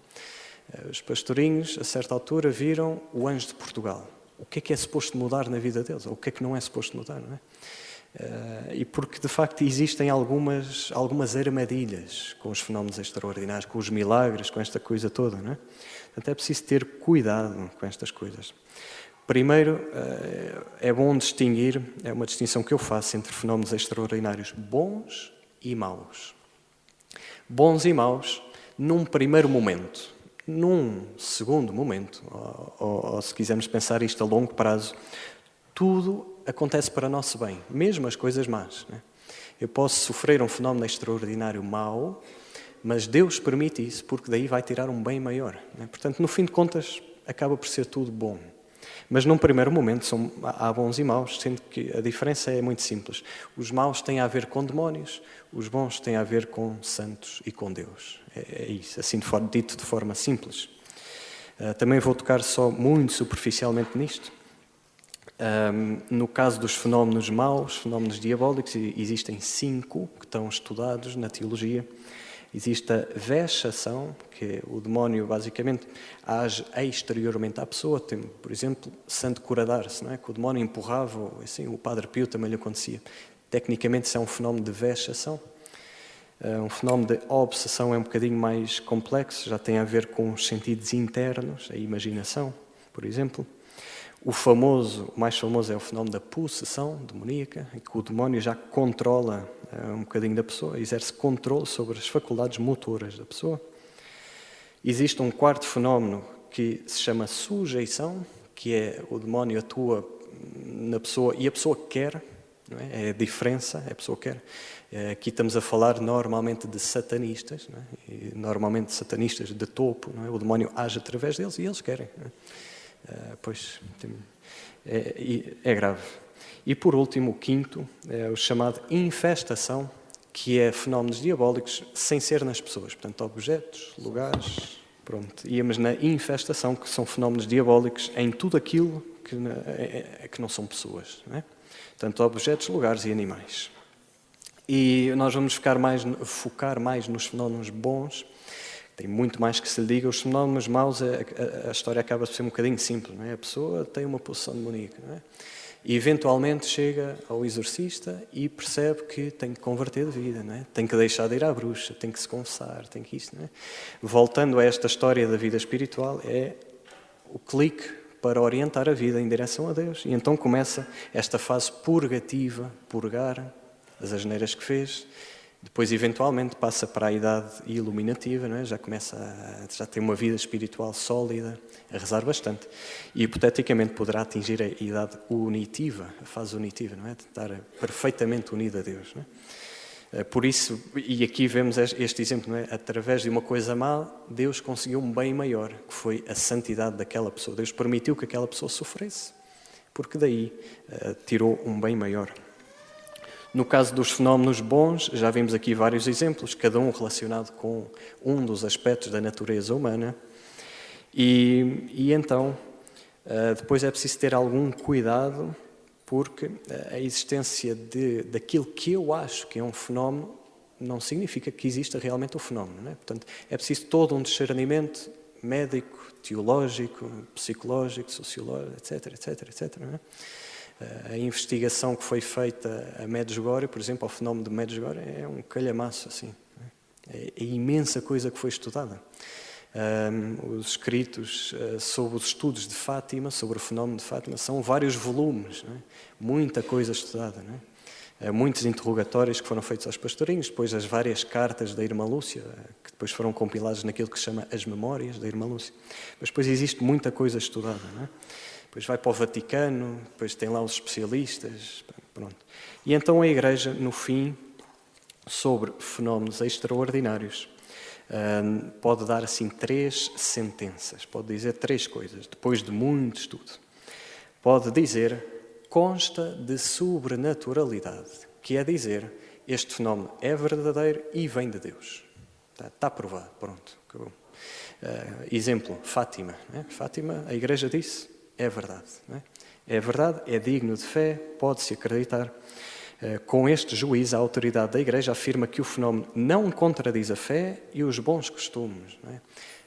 Os pastorinhos, a certa altura, viram o anjo de Portugal. O que é suposto mudar na vida deles? Ou o que é que não é suposto mudar, não é? E porque, de facto, existem algumas armadilhas com os fenómenos extraordinários, com os milagres, com esta coisa toda, não é? Portanto, é preciso ter cuidado com estas coisas. Primeiro, é bom distinguir, é uma distinção que eu faço entre fenómenos extraordinários bons e maus. Bons e maus, num primeiro momento. Num segundo momento, ou se quisermos pensar isto a longo prazo, tudo acontece para nosso bem, mesmo as coisas más, não é? Eu posso sofrer um fenómeno extraordinário mau, mas Deus permite isso porque daí vai tirar um bem maior, não é? Portanto, no fim de contas, acaba por ser tudo bom. Mas num primeiro momento há bons e maus, sendo que a diferença é muito simples. Os maus têm a ver com demónios, os bons têm a ver com santos e com Deus. É isso, assim dito de forma simples. Também vou tocar só muito superficialmente nisto. No caso dos fenómenos maus, fenómenos diabólicos, existem 5 que estão estudados na teologia. Existe a vexação, que o demónio basicamente age exteriormente à pessoa. Tem, por exemplo, Santo Curadar-se, não é? Que o demónio empurrava, assim, o Padre Pio também lhe acontecia. Tecnicamente isso é um fenómeno de vexação. Um fenómeno de obsessão é um bocadinho mais complexo, já tem a ver com os sentidos internos, a imaginação, por exemplo. O mais famoso é o fenómeno da possessão demoníaca, em que o demónio já controla um bocadinho da pessoa, exerce controle sobre as faculdades motoras da pessoa. Existe um quarto fenómeno que se chama sujeição, que é o demónio atua na pessoa e a pessoa quer, não é? É a diferença, a pessoa quer. Aqui estamos a falar normalmente de satanistas, não é? E normalmente satanistas de topo, não é? O demónio age através deles e eles querem. Não é? Pois, é grave. E por último, o quinto, é o chamado infestação, que é fenómenos diabólicos sem ser nas pessoas. Portanto, objetos, lugares, pronto. Íamos na infestação, que são fenómenos diabólicos em tudo aquilo que não são pessoas. Não é? Portanto, objetos, lugares e animais. E nós vamos focar mais nos fenómenos bons. Tem muito mais que se lhe diga. Os fenómenos maus, a história acaba por ser um bocadinho simples. Não é? A pessoa tem uma possessão demoníaca. Não é? E eventualmente chega ao exorcista e percebe que tem que converter de vida, não é? Tem que deixar de ir à bruxa, tem que se confessar, tem que isto, não é? Voltando a esta história da vida espiritual, é o clique para orientar a vida em direção a Deus. E então começa esta fase purgativa, purgar as asneiras que fez. Depois, eventualmente, passa para a idade iluminativa, não é? Já tem uma vida espiritual sólida, a rezar bastante. E, hipoteticamente, poderá atingir a idade unitiva, a fase unitiva, não é? De estar perfeitamente unido a Deus, não é? Por isso, e aqui vemos este exemplo, não é? Através de uma coisa má, Deus conseguiu um bem maior, que foi a santidade daquela pessoa. Deus permitiu que aquela pessoa sofresse, porque daí tirou um bem maior. No caso dos fenómenos bons, já vimos aqui vários exemplos, cada um relacionado com um dos aspectos da natureza humana. E então, depois é preciso ter algum cuidado, porque a existência daquilo que eu acho que é um fenómeno não significa que exista realmente o fenómeno. Não é? Portanto, é preciso todo um discernimento médico, teológico, psicológico, sociológico, etc. Não é? A investigação que foi feita a Medjugorje, por exemplo, ao fenómeno de Medjugorje, é um calhamaço, assim. É imensa coisa que foi estudada. Os escritos sobre os estudos de Fátima, sobre o fenómeno de Fátima, são vários volumes, não é? Muita coisa estudada, não é? Muitos interrogatórios que foram feitos aos pastorinhos, depois as várias cartas da Irmã Lúcia, que depois foram compiladas naquilo que se chama as Memórias da Irmã Lúcia. Mas depois existe muita coisa estudada, não é? Depois vai para o Vaticano, depois tem lá os especialistas, pronto. E então a Igreja, no fim, sobre fenómenos extraordinários, pode dar assim 3 sentenças, pode dizer 3 coisas, depois de muito estudo. Pode dizer, consta de sobrenaturalidade, que é dizer, este fenómeno é verdadeiro e vem de Deus. Está provado, pronto, acabou. Exemplo, Fátima. Né? Fátima, a Igreja disse, é verdade. Não é? É verdade, é digno de fé, pode-se acreditar. Com este juízo, a autoridade da Igreja afirma que o fenómeno não contradiz a fé e os bons costumes. Não é?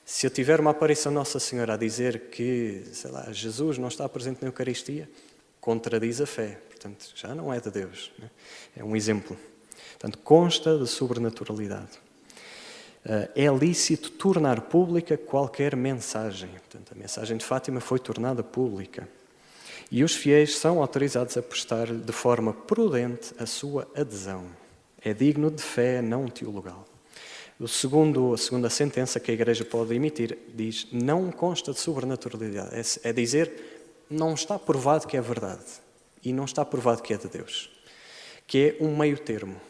Se eu tiver uma aparição de Nossa Senhora a dizer que, sei lá, Jesus não está presente na Eucaristia, contradiz a fé. Portanto, já não é de Deus. Não é? É um exemplo. Portanto, consta de sobrenaturalidade. É lícito tornar pública qualquer mensagem. Portanto, a mensagem de Fátima foi tornada pública. E os fiéis são autorizados a prestar de forma prudente a sua adesão. É digno de fé não teologal. A segunda sentença que a Igreja pode emitir diz, não consta de sobrenaturalidade. É dizer, não está provado que é verdade e não está provado que é de Deus. Que é um meio termo.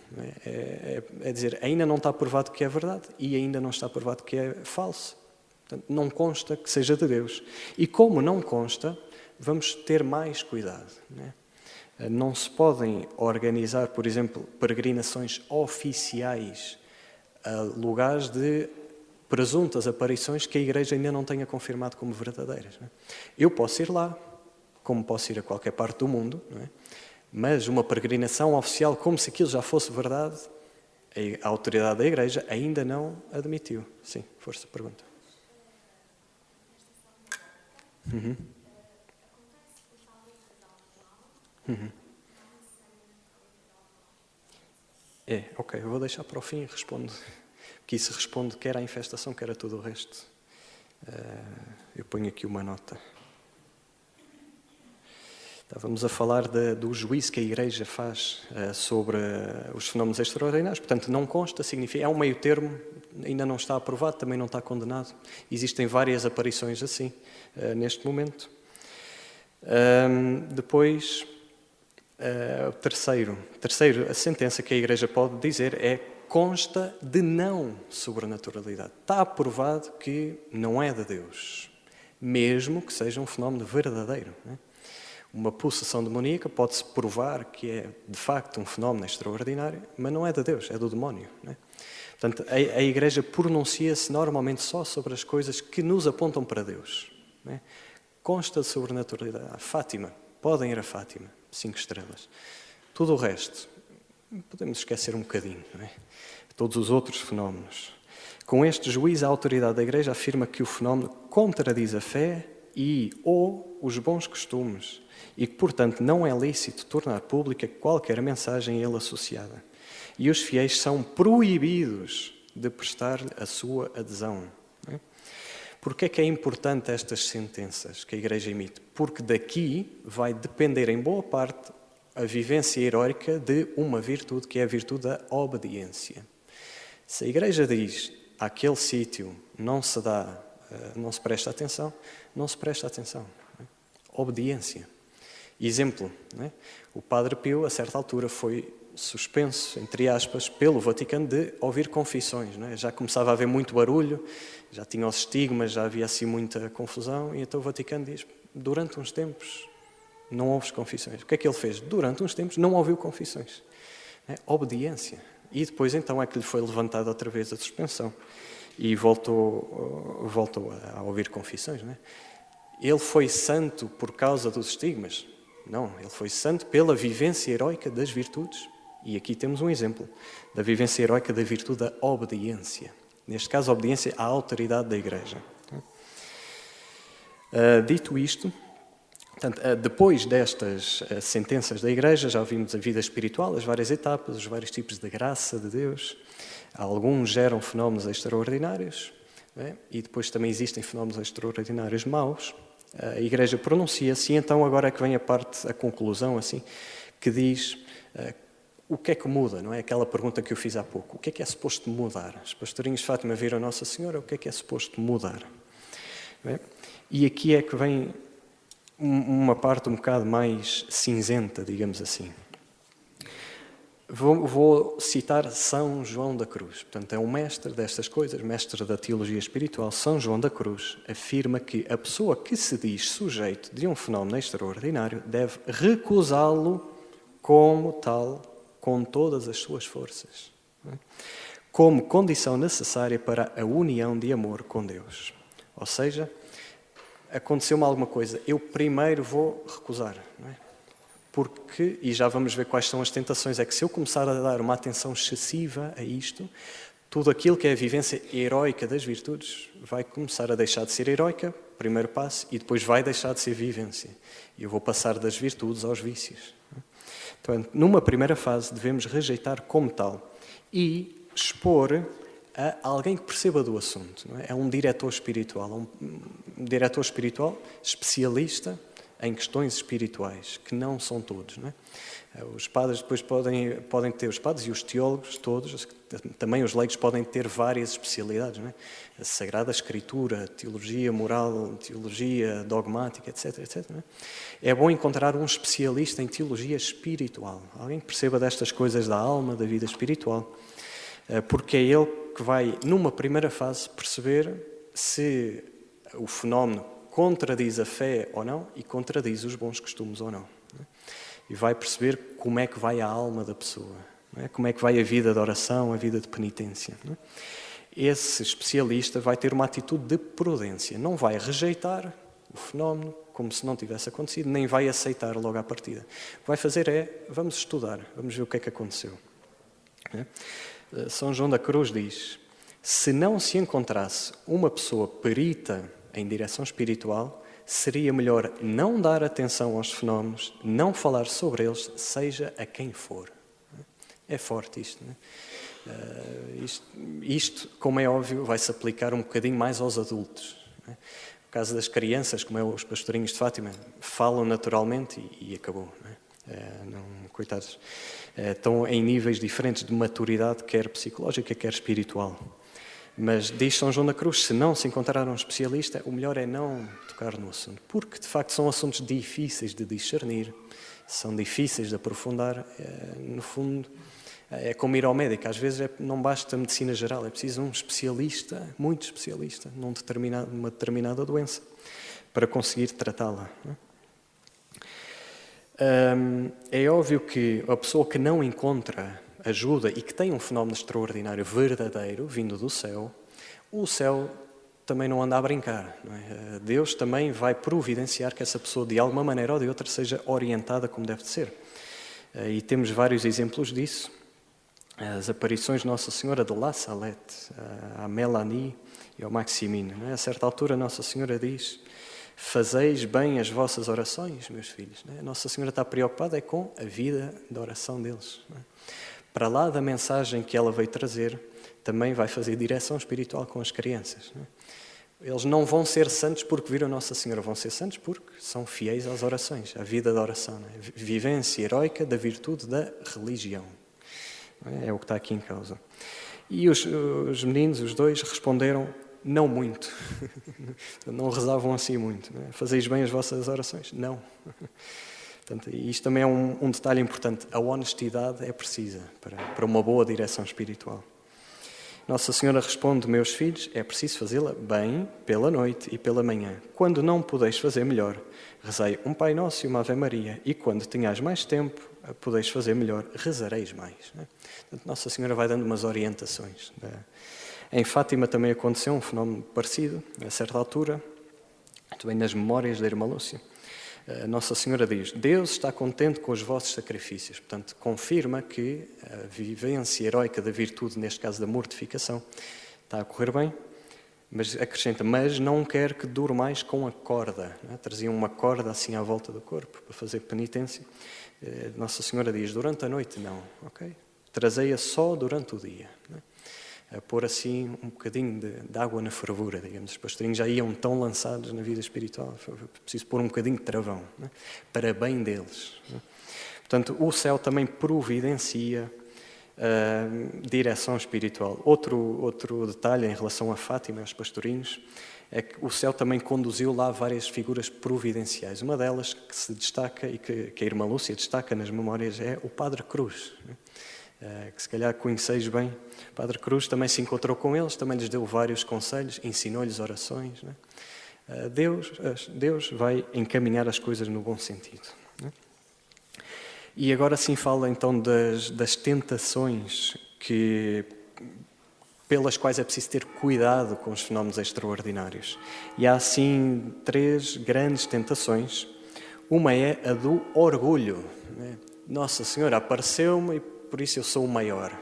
É dizer, ainda não está provado que é verdade e ainda não está provado que é falso. Portanto, não consta que seja de Deus. E como não consta, vamos ter mais cuidado. Não se podem organizar, por exemplo, peregrinações oficiais a lugares de presuntas aparições que a Igreja ainda não tenha confirmado como verdadeiras. Eu posso ir lá, como posso ir a qualquer parte do mundo, não é? Mas uma peregrinação oficial, como se aquilo já fosse verdade, a autoridade da Igreja ainda não admitiu. Sim, força, pergunta. Uhum. Uhum. Ok, eu vou deixar para o fim e respondo. Porque isso responde quer à infestação, quer a tudo o resto. Eu ponho aqui uma nota. Estávamos a falar do juízo que a Igreja faz sobre os fenómenos extraordinários. Portanto, não consta, significa, é um meio termo, ainda não está aprovado, também não está condenado. Existem várias aparições assim, neste momento. Depois, o terceiro, a sentença que a Igreja pode dizer é: consta de não sobrenaturalidade. Está aprovado que não é de Deus, mesmo que seja um fenómeno verdadeiro. Não é? Uma possessão demoníaca pode-se provar que é, de facto, um fenómeno extraordinário, mas não é de Deus, é do demónio. Não é? Portanto, a Igreja pronuncia-se normalmente só sobre as coisas que nos apontam para Deus. Não é? Consta de sobrenaturalidade. Fátima, podem ir a Fátima, 5 estrelas. Tudo o resto, podemos esquecer um bocadinho. Não é? Todos os outros fenómenos. Com este juízo, a autoridade da Igreja afirma que o fenómeno contradiz a fé ou os bons costumes e que, portanto, não é lícito tornar pública qualquer mensagem a ele associada. E os fiéis são proibidos de prestar-lhe a sua adesão. Não é? Porquê é que é importante estas sentenças que a Igreja emite? Porque daqui vai depender, em boa parte, a vivência heroica de uma virtude, que é a virtude da obediência. Se a Igreja diz, àquele sítio não se dá, não se presta atenção, não se presta atenção. Não é? Obediência. Exemplo, não é? O Padre Pio, a certa altura, foi suspenso, entre aspas, pelo Vaticano de ouvir confissões. Não é? Já começava a haver muito barulho, já tinha os estigmas, já havia assim muita confusão, e então o Vaticano diz, durante uns tempos não ouves confissões. O que é que ele fez? Durante uns tempos não ouviu confissões. Não é? Obediência. E depois então é que lhe foi levantada outra vez a suspensão e voltou a ouvir confissões. Não é? Ele foi santo por causa dos estigmas? Não, ele foi santo pela vivência heroica das virtudes. E aqui temos um exemplo da vivência heroica da virtude da obediência. Neste caso, a obediência à autoridade da Igreja. Dito isto, portanto, depois destas sentenças da Igreja, já vimos a vida espiritual, as várias etapas, os vários tipos de graça de Deus. Alguns geram fenómenos extraordinários, não é? E depois também existem fenómenos extraordinários maus. A Igreja pronuncia-se e então agora é que vem a conclusão, assim, que diz o que é que muda, não é? Aquela pergunta que eu fiz há pouco. O que é suposto mudar? Os pastorinhos de Fátima viram Nossa Senhora, o que é suposto mudar? Não é? E aqui é que vem uma parte um bocado mais cinzenta, digamos assim. Vou citar São João da Cruz. Portanto, é um mestre destas coisas, mestre da teologia espiritual. São João da Cruz afirma que a pessoa que se diz sujeito de um fenómeno extraordinário deve recusá-lo como tal, com todas as suas forças, como condição necessária para a união de amor com Deus. Ou seja, aconteceu-me alguma coisa, eu primeiro vou recusar, não é? Porque, e já vamos ver quais são as tentações, é que se eu começar a dar uma atenção excessiva a isto, tudo aquilo que é a vivência heroica das virtudes vai começar a deixar de ser heroica, primeiro passo, e depois vai deixar de ser vivência. E eu vou passar das virtudes aos vícios. Então, numa primeira fase, devemos rejeitar como tal e expor a alguém que perceba do assunto. Não é? É um diretor espiritual, especialista em questões espirituais, que não são todos. Não é? Os padres depois podem ter, os padres e os teólogos todos, também os leigos podem ter várias especialidades. Não é? A Sagrada Escritura, teologia moral, teologia dogmática, etc. etc. Não é? É bom encontrar um especialista em teologia espiritual, alguém que perceba destas coisas da alma, da vida espiritual, porque é ele que vai, numa primeira fase, perceber se o fenómeno contradiz a fé ou não e contradiz os bons costumes ou não. E vai perceber como é que vai a alma da pessoa, não é? Como é que vai a vida de oração, a vida de penitência. Não é? Esse especialista vai ter uma atitude de prudência, não vai rejeitar o fenómeno como se não tivesse acontecido, nem vai aceitar logo à partida. O que vai fazer é, vamos estudar, vamos ver o que é que aconteceu. Não é? São João da Cruz diz, se não se encontrasse uma pessoa perita em direção espiritual, seria melhor não dar atenção aos fenómenos, não falar sobre eles, seja a quem for. É forte isto, não é? Isto, como é óbvio, vai-se aplicar um bocadinho mais aos adultos. Não é? caso das crianças, como é os pastorinhos de Fátima, falam naturalmente e acabou. Coitados. Estão em níveis diferentes de maturidade, quer psicológica, quer espiritual. Mas diz São João da Cruz, se não se encontrar um especialista, o melhor é não tocar no assunto. Porque, de facto, são assuntos difíceis de discernir, são difíceis de aprofundar. No fundo, é como ir ao médico. Às vezes não basta a medicina geral, é preciso um especialista, muito especialista, numa determinada doença, para conseguir tratá-la. É óbvio que a pessoa que não encontra ajuda e que tem um fenómeno extraordinário verdadeiro, vindo do céu, o céu também não anda a brincar. Não é? Deus também vai providenciar que essa pessoa, de alguma maneira ou de outra, seja orientada como deve de ser. E temos vários exemplos disso. As aparições de Nossa Senhora de La Salette, à Melanie e ao Maximino. Não é? A certa altura, Nossa Senhora diz: fazeis bem as vossas orações, meus filhos. Não é? Nossa Senhora está preocupada com a vida da oração deles. Não é? Para lá da mensagem que ela veio trazer, também vai fazer direção espiritual com as crianças. Não é? Eles não vão ser santos porque viram Nossa Senhora, vão ser santos porque são fiéis às orações, à vida da oração. Não é? Vivência heroica da virtude da religião. Não é? É o que está aqui em causa. E os meninos, os dois, responderam: não muito. Não rezavam assim muito. Não é? Fazeis bem as vossas orações? Não. Portanto, isto também é um detalhe importante. A honestidade é precisa para uma boa direção espiritual. Nossa Senhora responde: meus filhos, é preciso fazê-la bem pela noite e pela manhã. Quando não podeis fazer melhor, rezei um Pai Nosso e uma Ave Maria. E quando tenhais mais tempo, podeis fazer melhor, rezareis mais. Não é? Portanto, Nossa Senhora vai dando umas orientações. Em Fátima também aconteceu um fenómeno parecido. A certa altura, também nas memórias da Irmã Lúcia, Nossa Senhora diz: Deus está contente com os vossos sacrifícios. Portanto, confirma que a vivência heroica da virtude, neste caso da mortificação, está a correr bem, mas acrescenta: mas não quer que durmais com a corda. Não é? Traziam uma corda assim à volta do corpo para fazer penitência. Nossa Senhora diz: durante a noite não, ok? Trazei-a só durante o dia. Não é? A pôr assim um bocadinho de água na fervura, digamos. Os pastorinhos já iam tão lançados na vida espiritual, foi preciso pôr um bocadinho de travão, não é? Para bem deles. Não é? Portanto, o céu também providencia direção espiritual. Outro detalhe em relação a Fátima e aos pastorinhos é que o céu também conduziu lá várias figuras providenciais. Uma delas que se destaca e que a Irmã Lúcia destaca nas memórias é o Padre Cruz, não é? Que se calhar conheceis bem. O Padre Cruz também se encontrou com eles, também lhes deu vários conselhos, ensinou-lhes orações. Não é? Deus vai encaminhar as coisas no bom sentido. Não é? E agora sim fala então das tentações pelas quais é preciso ter cuidado com os fenómenos extraordinários. E há assim 3 grandes tentações. Uma é a do orgulho. Não é? Nossa Senhora apareceu-me e por isso eu sou o maior.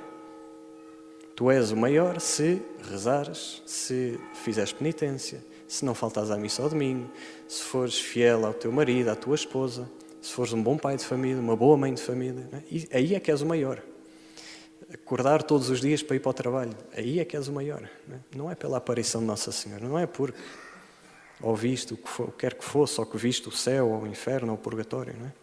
Tu és o maior se rezares, se fizeres penitência, se não faltares à missa ao domingo, se fores fiel ao teu marido, à tua esposa, se fores um bom pai de família, uma boa mãe de família. Não é? E aí é que és o maior. Acordar todos os dias para ir para o trabalho, aí é que és o maior. Não é pela aparição de Nossa Senhora, não é porque ouviste o que quer que fosse, ou que viste o céu, ou o inferno, ou o purgatório. Não é?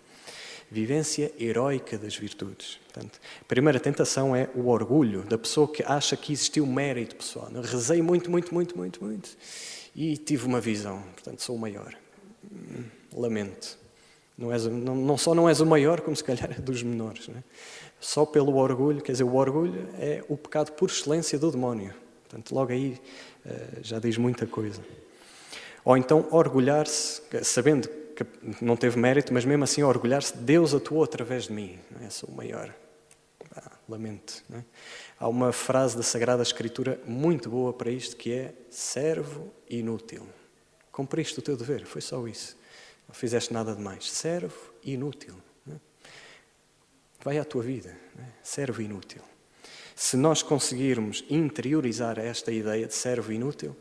Vivência heroica das virtudes. Portanto, a primeira tentação é o orgulho da pessoa que acha que existiu mérito pessoal. Eu rezei muito e tive uma visão. Portanto, sou o maior. Lamento. Não só não és o maior, como se calhar é dos menores. Não é? Só pelo orgulho, quer dizer, o orgulho é o pecado por excelência do demónio. Portanto, logo aí já diz muita coisa. Ou então orgulhar-se, sabendo que não teve mérito, mas mesmo assim orgulhar-se, Deus atuou através de mim. Não é? Sou o maior. Lamento. Não é? Há uma frase da Sagrada Escritura muito boa para isto, que é: servo inútil. Cumpriste o teu dever, foi só isso. Não fizeste nada de mais. Servo inútil. Não é? Vai à tua vida. Não é? Servo inútil. Se nós conseguirmos interiorizar esta ideia de servo inútil,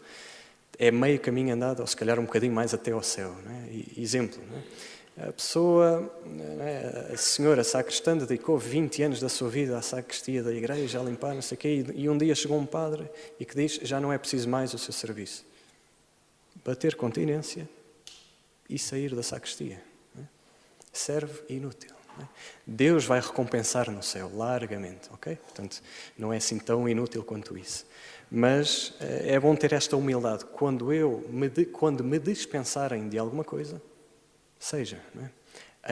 é meio caminho andado, ou se calhar um bocadinho mais até ao céu. Não é? Exemplo, não é? A pessoa, não é? A senhora sacristã dedicou 20 anos da sua vida à sacristia da igreja, a limpar, não sei o quê, e um dia chegou um padre e que diz: já não é preciso mais o seu serviço. bater continência e sair da sacristia. Serve inútil. Deus vai recompensar no céu, largamente, ok? Portanto, não é assim tão inútil quanto isso. Mas é bom ter esta humildade. Quando me dispensarem de alguma coisa, seja, não é?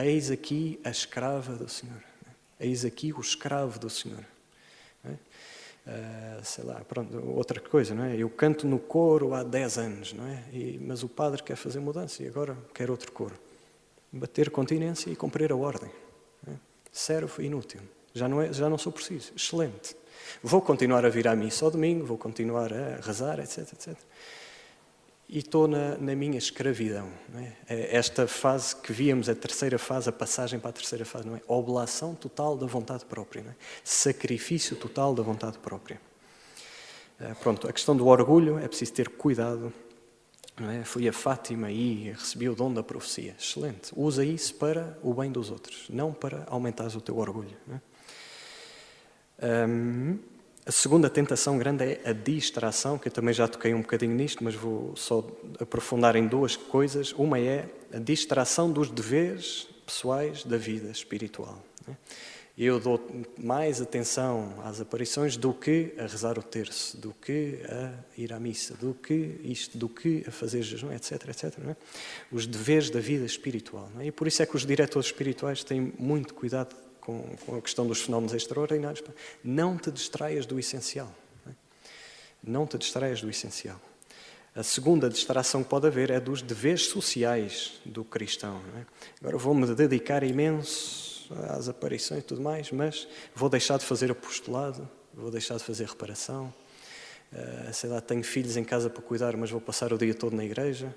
Eis aqui a escrava do Senhor. Eis aqui o escravo do Senhor. Não é? Sei lá, pronto, outra coisa, não é? Eu canto no coro há 10 anos, não é? Mas o padre quer fazer mudança e agora quer outro coro. Bater continência e cumprir a ordem. Não é? Serve inútil. Já não sou preciso. Excelente. Vou continuar a vir à missa ao domingo, vou continuar a rezar, etc, etc. E estou na minha escravidão. Não é? Esta fase que víamos, a terceira fase, a passagem para a terceira fase, não é? Oblação total da vontade própria. Não é? Sacrifício total da vontade própria. Pronto, a questão do orgulho é preciso ter cuidado. Não é? Fui a Fátima e recebi o dom da profecia. Excelente. Usa isso para o bem dos outros, não para aumentares o teu orgulho. Não é? A segunda tentação grande é a distração, que eu também já toquei um bocadinho nisto, mas vou só aprofundar em duas coisas. Uma é a distração dos deveres pessoais da vida espiritual. Não é? Eu dou mais atenção às aparições do que a rezar o terço, do que a ir à missa, do que a fazer jejum, etc, etc. Não é? Os deveres da vida espiritual. Não é? E por isso é que os diretores espirituais têm muito cuidado com a questão dos fenómenos extraordinários. Não te distraias do essencial. Não é? Não te distraias do essencial. A segunda distração que pode haver é dos deveres sociais do cristão. Não é? Agora vou-me dedicar imenso às aparições e tudo mais, mas vou deixar de fazer apostolado, vou deixar de fazer reparação, sei lá, tenho filhos em casa para cuidar, mas vou passar o dia todo na igreja.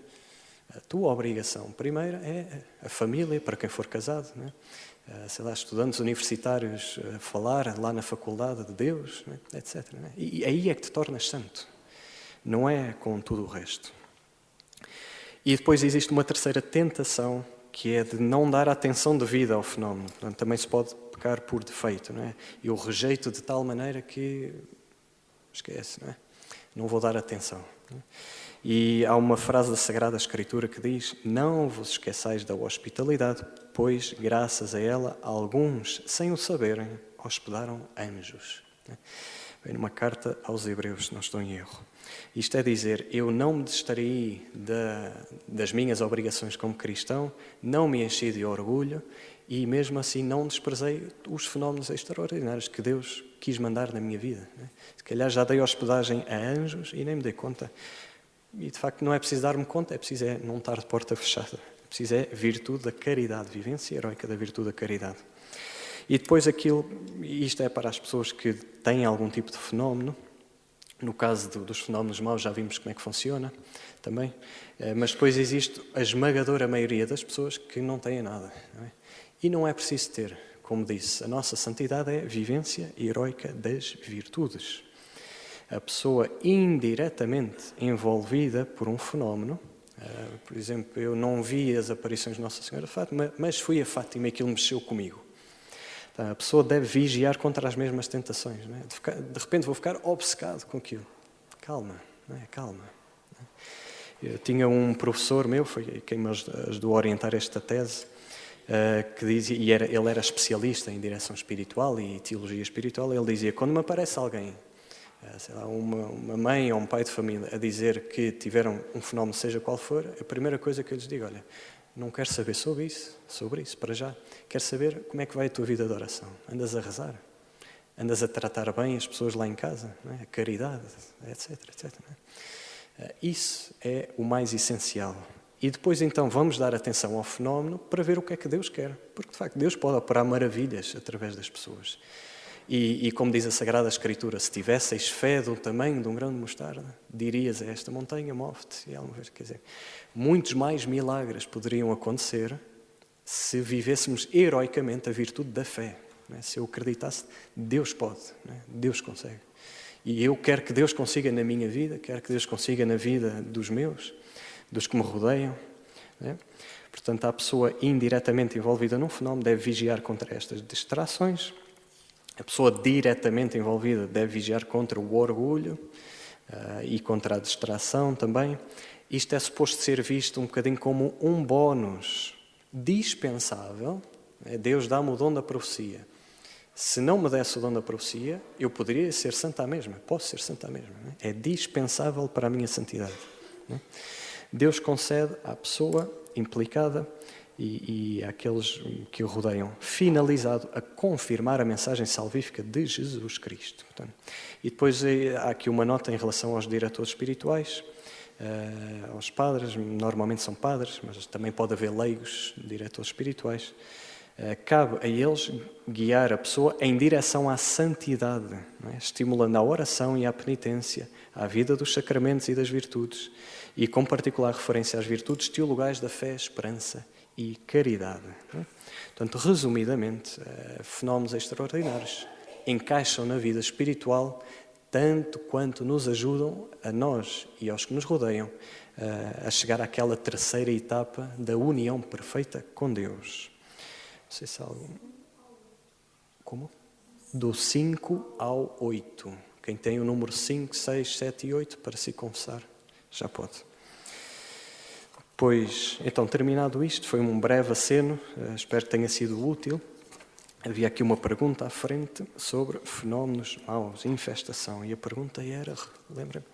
A tua obrigação primeira é a família, para quem for casado, não é? Sei lá, estudantes universitários a falar lá na faculdade de Deus, não é? Etc. Não é? E aí é que te tornas santo, não é com tudo o resto. E depois existe uma terceira tentação, que é de não dar atenção devida ao fenómeno. Portanto, também se pode pecar por defeito, não é? Eu rejeito de tal maneira que esquece, não é? Não vou dar atenção. Não é? E há uma frase da Sagrada Escritura que diz: não vos esqueçais da hospitalidade, pois, graças a ela, alguns, sem o saberem, hospedaram anjos. Não é? Vem numa carta aos Hebreus, se não estou em erro. Isto é dizer, eu não me distraí das minhas obrigações como cristão, não me enchi de orgulho e mesmo assim não desprezei os fenómenos extraordinários que Deus quis mandar na minha vida. Se calhar já dei hospedagem a anjos e nem me dei conta. E de facto não é preciso dar-me conta, é preciso não estar de porta fechada. É preciso virtude da caridade, vivência heroica da virtude da caridade. E depois isto é para as pessoas que têm algum tipo de fenómeno. No caso dos fenómenos maus já vimos como é que funciona também. Mas depois existe a esmagadora maioria das pessoas que não têm nada. Não é? E não é preciso ter. Como disse, a nossa santidade é vivência heroica das virtudes. A pessoa indiretamente envolvida por um fenómeno, por exemplo, eu não vi as aparições de Nossa Senhora de Fátima, mas fui a Fátima e aquilo mexeu comigo. Então, a pessoa deve vigiar contra as mesmas tentações. Não é? De repente vou ficar obcecado com aquilo. Calma, não é? Calma. Eu tinha um professor meu, foi quem me ajudou a orientar esta tese, que dizia, e ele era especialista em direção espiritual e teologia espiritual, ele dizia, quando me aparece alguém, sei lá, uma mãe ou um pai de família, a dizer que tiveram um fenómeno, seja qual for, a primeira coisa que eu lhes digo, olha, não quero saber sobre isso, para já. Quero saber como é que vai a tua vida de oração. Andas a rezar? Andas a tratar bem as pessoas lá em casa? Não é? A caridade, etc, etc. Não é? Isso é o mais essencial. E depois, então, vamos dar atenção ao fenómeno para ver o que é que Deus quer. Porque, de facto, Deus pode operar maravilhas através das pessoas. E como diz a Sagrada Escritura, se tivesseis fé do tamanho de um grão de mostarda, dirias a esta montanha, move-te. Quer dizer, muitos mais milagres poderiam acontecer se vivêssemos heroicamente a virtude da fé. Não é? Se eu acreditasse, Deus pode, não é? Deus consegue. E eu quero que Deus consiga na minha vida, quero que Deus consiga na vida dos meus, dos que me rodeiam. Não é? Portanto, a pessoa indiretamente envolvida num fenómeno deve vigiar contra estas distrações. A pessoa diretamente envolvida deve vigiar contra o orgulho e contra a distração também. Isto é suposto ser visto um bocadinho como um bónus dispensável. Deus dá-me o dom da profecia. Se não me desse o dom da profecia, eu poderia ser santo à mesma. Posso ser santo à mesma. É dispensável para a minha santidade. Deus concede à pessoa implicada e àqueles que o rodeiam, finalizado a confirmar a mensagem salvífica de Jesus Cristo. Portanto, e depois há aqui uma nota em relação aos diretores espirituais, aos padres, normalmente são padres, mas também pode haver leigos, diretores espirituais. Cabe a eles guiar a pessoa em direção à santidade, estimulando a oração e a penitência, à vida dos sacramentos e das virtudes, e com particular referência às virtudes teologais da fé, esperança e caridade. Portanto, resumidamente, fenómenos extraordinários encaixam na vida espiritual tanto quanto nos ajudam a nós e aos que nos rodeiam a chegar àquela terceira etapa da união perfeita com Deus. Não sei se há algum... Como? Do 5 ao 8. Quem tem o número 5, 6, 7 e 8 para se confessar, já pode. Pois, então, terminado isto, foi um breve aceno, espero que tenha sido útil. Havia aqui uma pergunta à frente sobre fenómenos maus, infestação, e a pergunta era, lembra-me,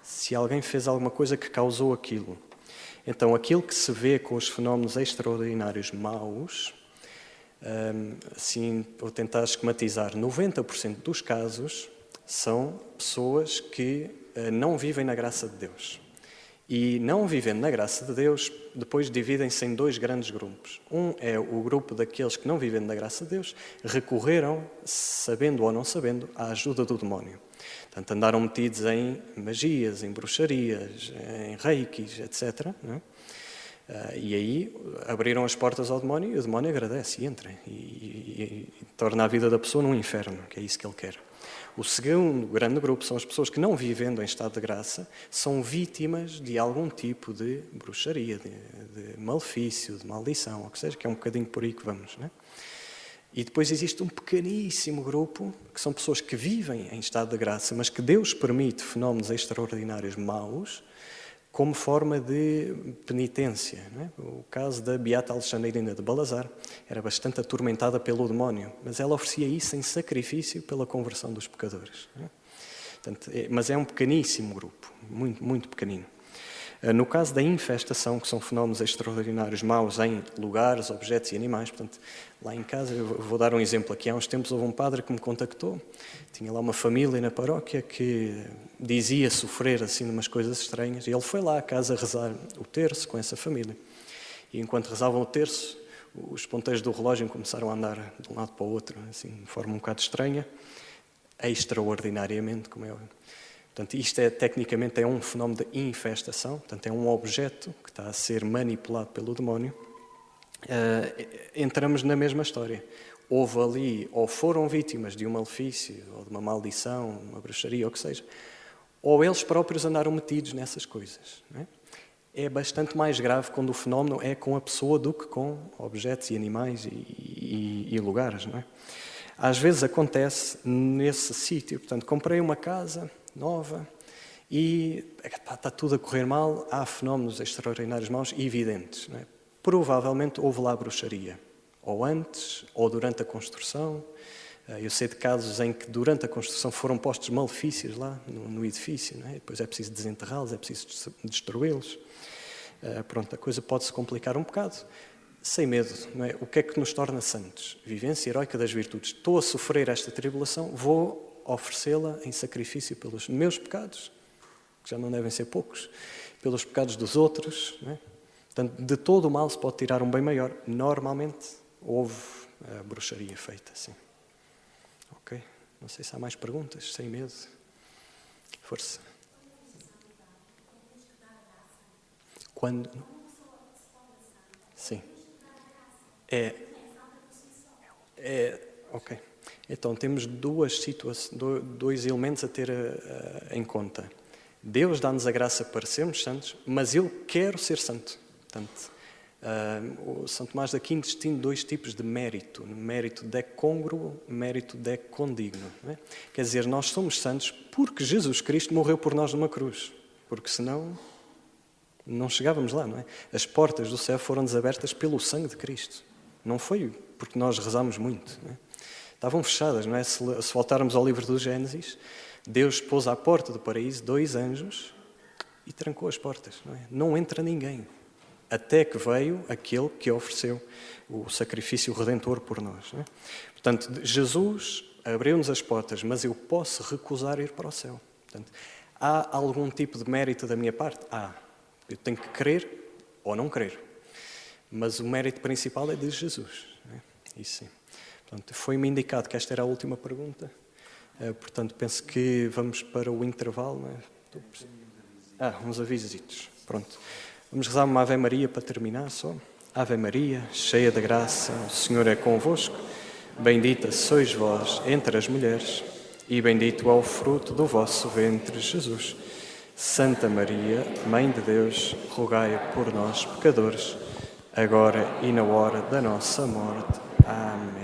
se alguém fez alguma coisa que causou aquilo. Então, aquilo que se vê com os fenómenos extraordinários maus, assim, vou tentar esquematizar, 90% dos casos são pessoas que não vivem na graça de Deus. E não vivendo na graça de Deus, depois dividem-se em dois grandes grupos. Um é o grupo daqueles que não vivem na graça de Deus, recorreram, sabendo ou não sabendo, à ajuda do demónio. Portanto, andaram metidos em magias, em bruxarias, em reikis, etc. Não é? E aí abriram as portas ao demónio e o demónio agradece e entra. E torna a vida da pessoa num inferno, que é isso que ele quer. O segundo grande grupo são as pessoas que, não vivendo em estado de graça, são vítimas de algum tipo de bruxaria, de malefício, de maldição, ou que seja, que é um bocadinho por aí que vamos, não é? E depois existe um pequeníssimo grupo, que são pessoas que vivem em estado de graça, mas que Deus permite fenómenos extraordinários maus, como forma de penitência. Não é? O caso da Beata Alexandrina de Balazar era bastante atormentada pelo demónio, mas ela oferecia isso em sacrifício pela conversão dos pecadores. Não é? Portanto, mas é um pequeníssimo grupo, muito, muito pequenino. No caso da infestação, que são fenómenos extraordinários maus em lugares, objetos e animais, portanto, lá em casa, eu vou dar um exemplo aqui. Há uns tempos houve um padre que me contactou, tinha lá uma família na paróquia que dizia sofrer assim de umas coisas estranhas, e ele foi lá à casa rezar o terço com essa família. E enquanto rezavam o terço, os ponteiros do relógio começaram a andar de um lado para o outro, assim, de forma um bocado estranha, extraordinariamente, como é óbvio. Portanto, isto tecnicamente é um fenómeno de infestação, portanto, é um objeto que está a ser manipulado pelo demónio. Entramos na mesma história. Houve ali, ou foram vítimas de um malefício, ou de uma maldição, uma bruxaria, ou o que seja, ou eles próprios andaram metidos nessas coisas. Não é? É bastante mais grave quando o fenómeno é com a pessoa do que com objetos e animais e lugares. Não é? Às vezes acontece nesse sítio. Portanto, comprei uma casa nova e está tudo a correr mal, há fenómenos extraordinários maus e evidentes. Não é? Provavelmente houve lá bruxaria, ou antes, ou durante a construção. Eu sei de casos em que durante a construção foram postos malefícios lá no edifício, não é? Depois é preciso desenterrá-los, é preciso destruí-los. Pronto, a coisa pode-se complicar um bocado. Sem medo, não é? O que é que nos torna santos? Vivência heroica das virtudes. Estou a sofrer esta tribulação, vou oferecê-la em sacrifício pelos meus pecados, que já não devem ser poucos, pelos pecados dos outros. Não é? Portanto, de todo o mal se pode tirar um bem maior. Normalmente houve bruxaria feita, sim. Ok? Não sei se há mais perguntas, sem medo. Força. Quando? Sim. Ok. Então, temos dois elementos a ter em conta. Deus dá-nos a graça para sermos santos, mas eu quero ser santo. Portanto, o São Tomás de Aquino distingue dois tipos de mérito. Mérito decongruo, mérito decondigno. Não é? Quer dizer, nós somos santos porque Jesus Cristo morreu por nós numa cruz. porque senão não chegávamos lá, não é? As portas do céu foram-nos abertas pelo sangue de Cristo. Não foi porque nós rezámos muito, não é? Estavam fechadas, não é? Se voltarmos ao livro do Gênesis, Deus pôs à porta do paraíso 2 anjos e trancou as portas, não é? Não entra ninguém, até que veio aquele que ofereceu o sacrifício redentor por nós, não é? Portanto, Jesus abriu-nos as portas, mas eu posso recusar ir para o céu. Portanto, há algum tipo de mérito da minha parte? Eu tenho que crer ou não crer. Mas o mérito principal é de Jesus, não é? Isso sim. Portanto, foi-me indicado que esta era a última pergunta. Portanto, penso que vamos para o intervalo, não é? Uns avisitos. Pronto. Vamos rezar uma Ave Maria para terminar só. Ave Maria, cheia de graça, o Senhor é convosco. Bendita sois vós entre as mulheres, e bendito é o fruto do vosso ventre, Jesus. Santa Maria, Mãe de Deus, rogai por nós, pecadores, agora e na hora da nossa morte. Amém.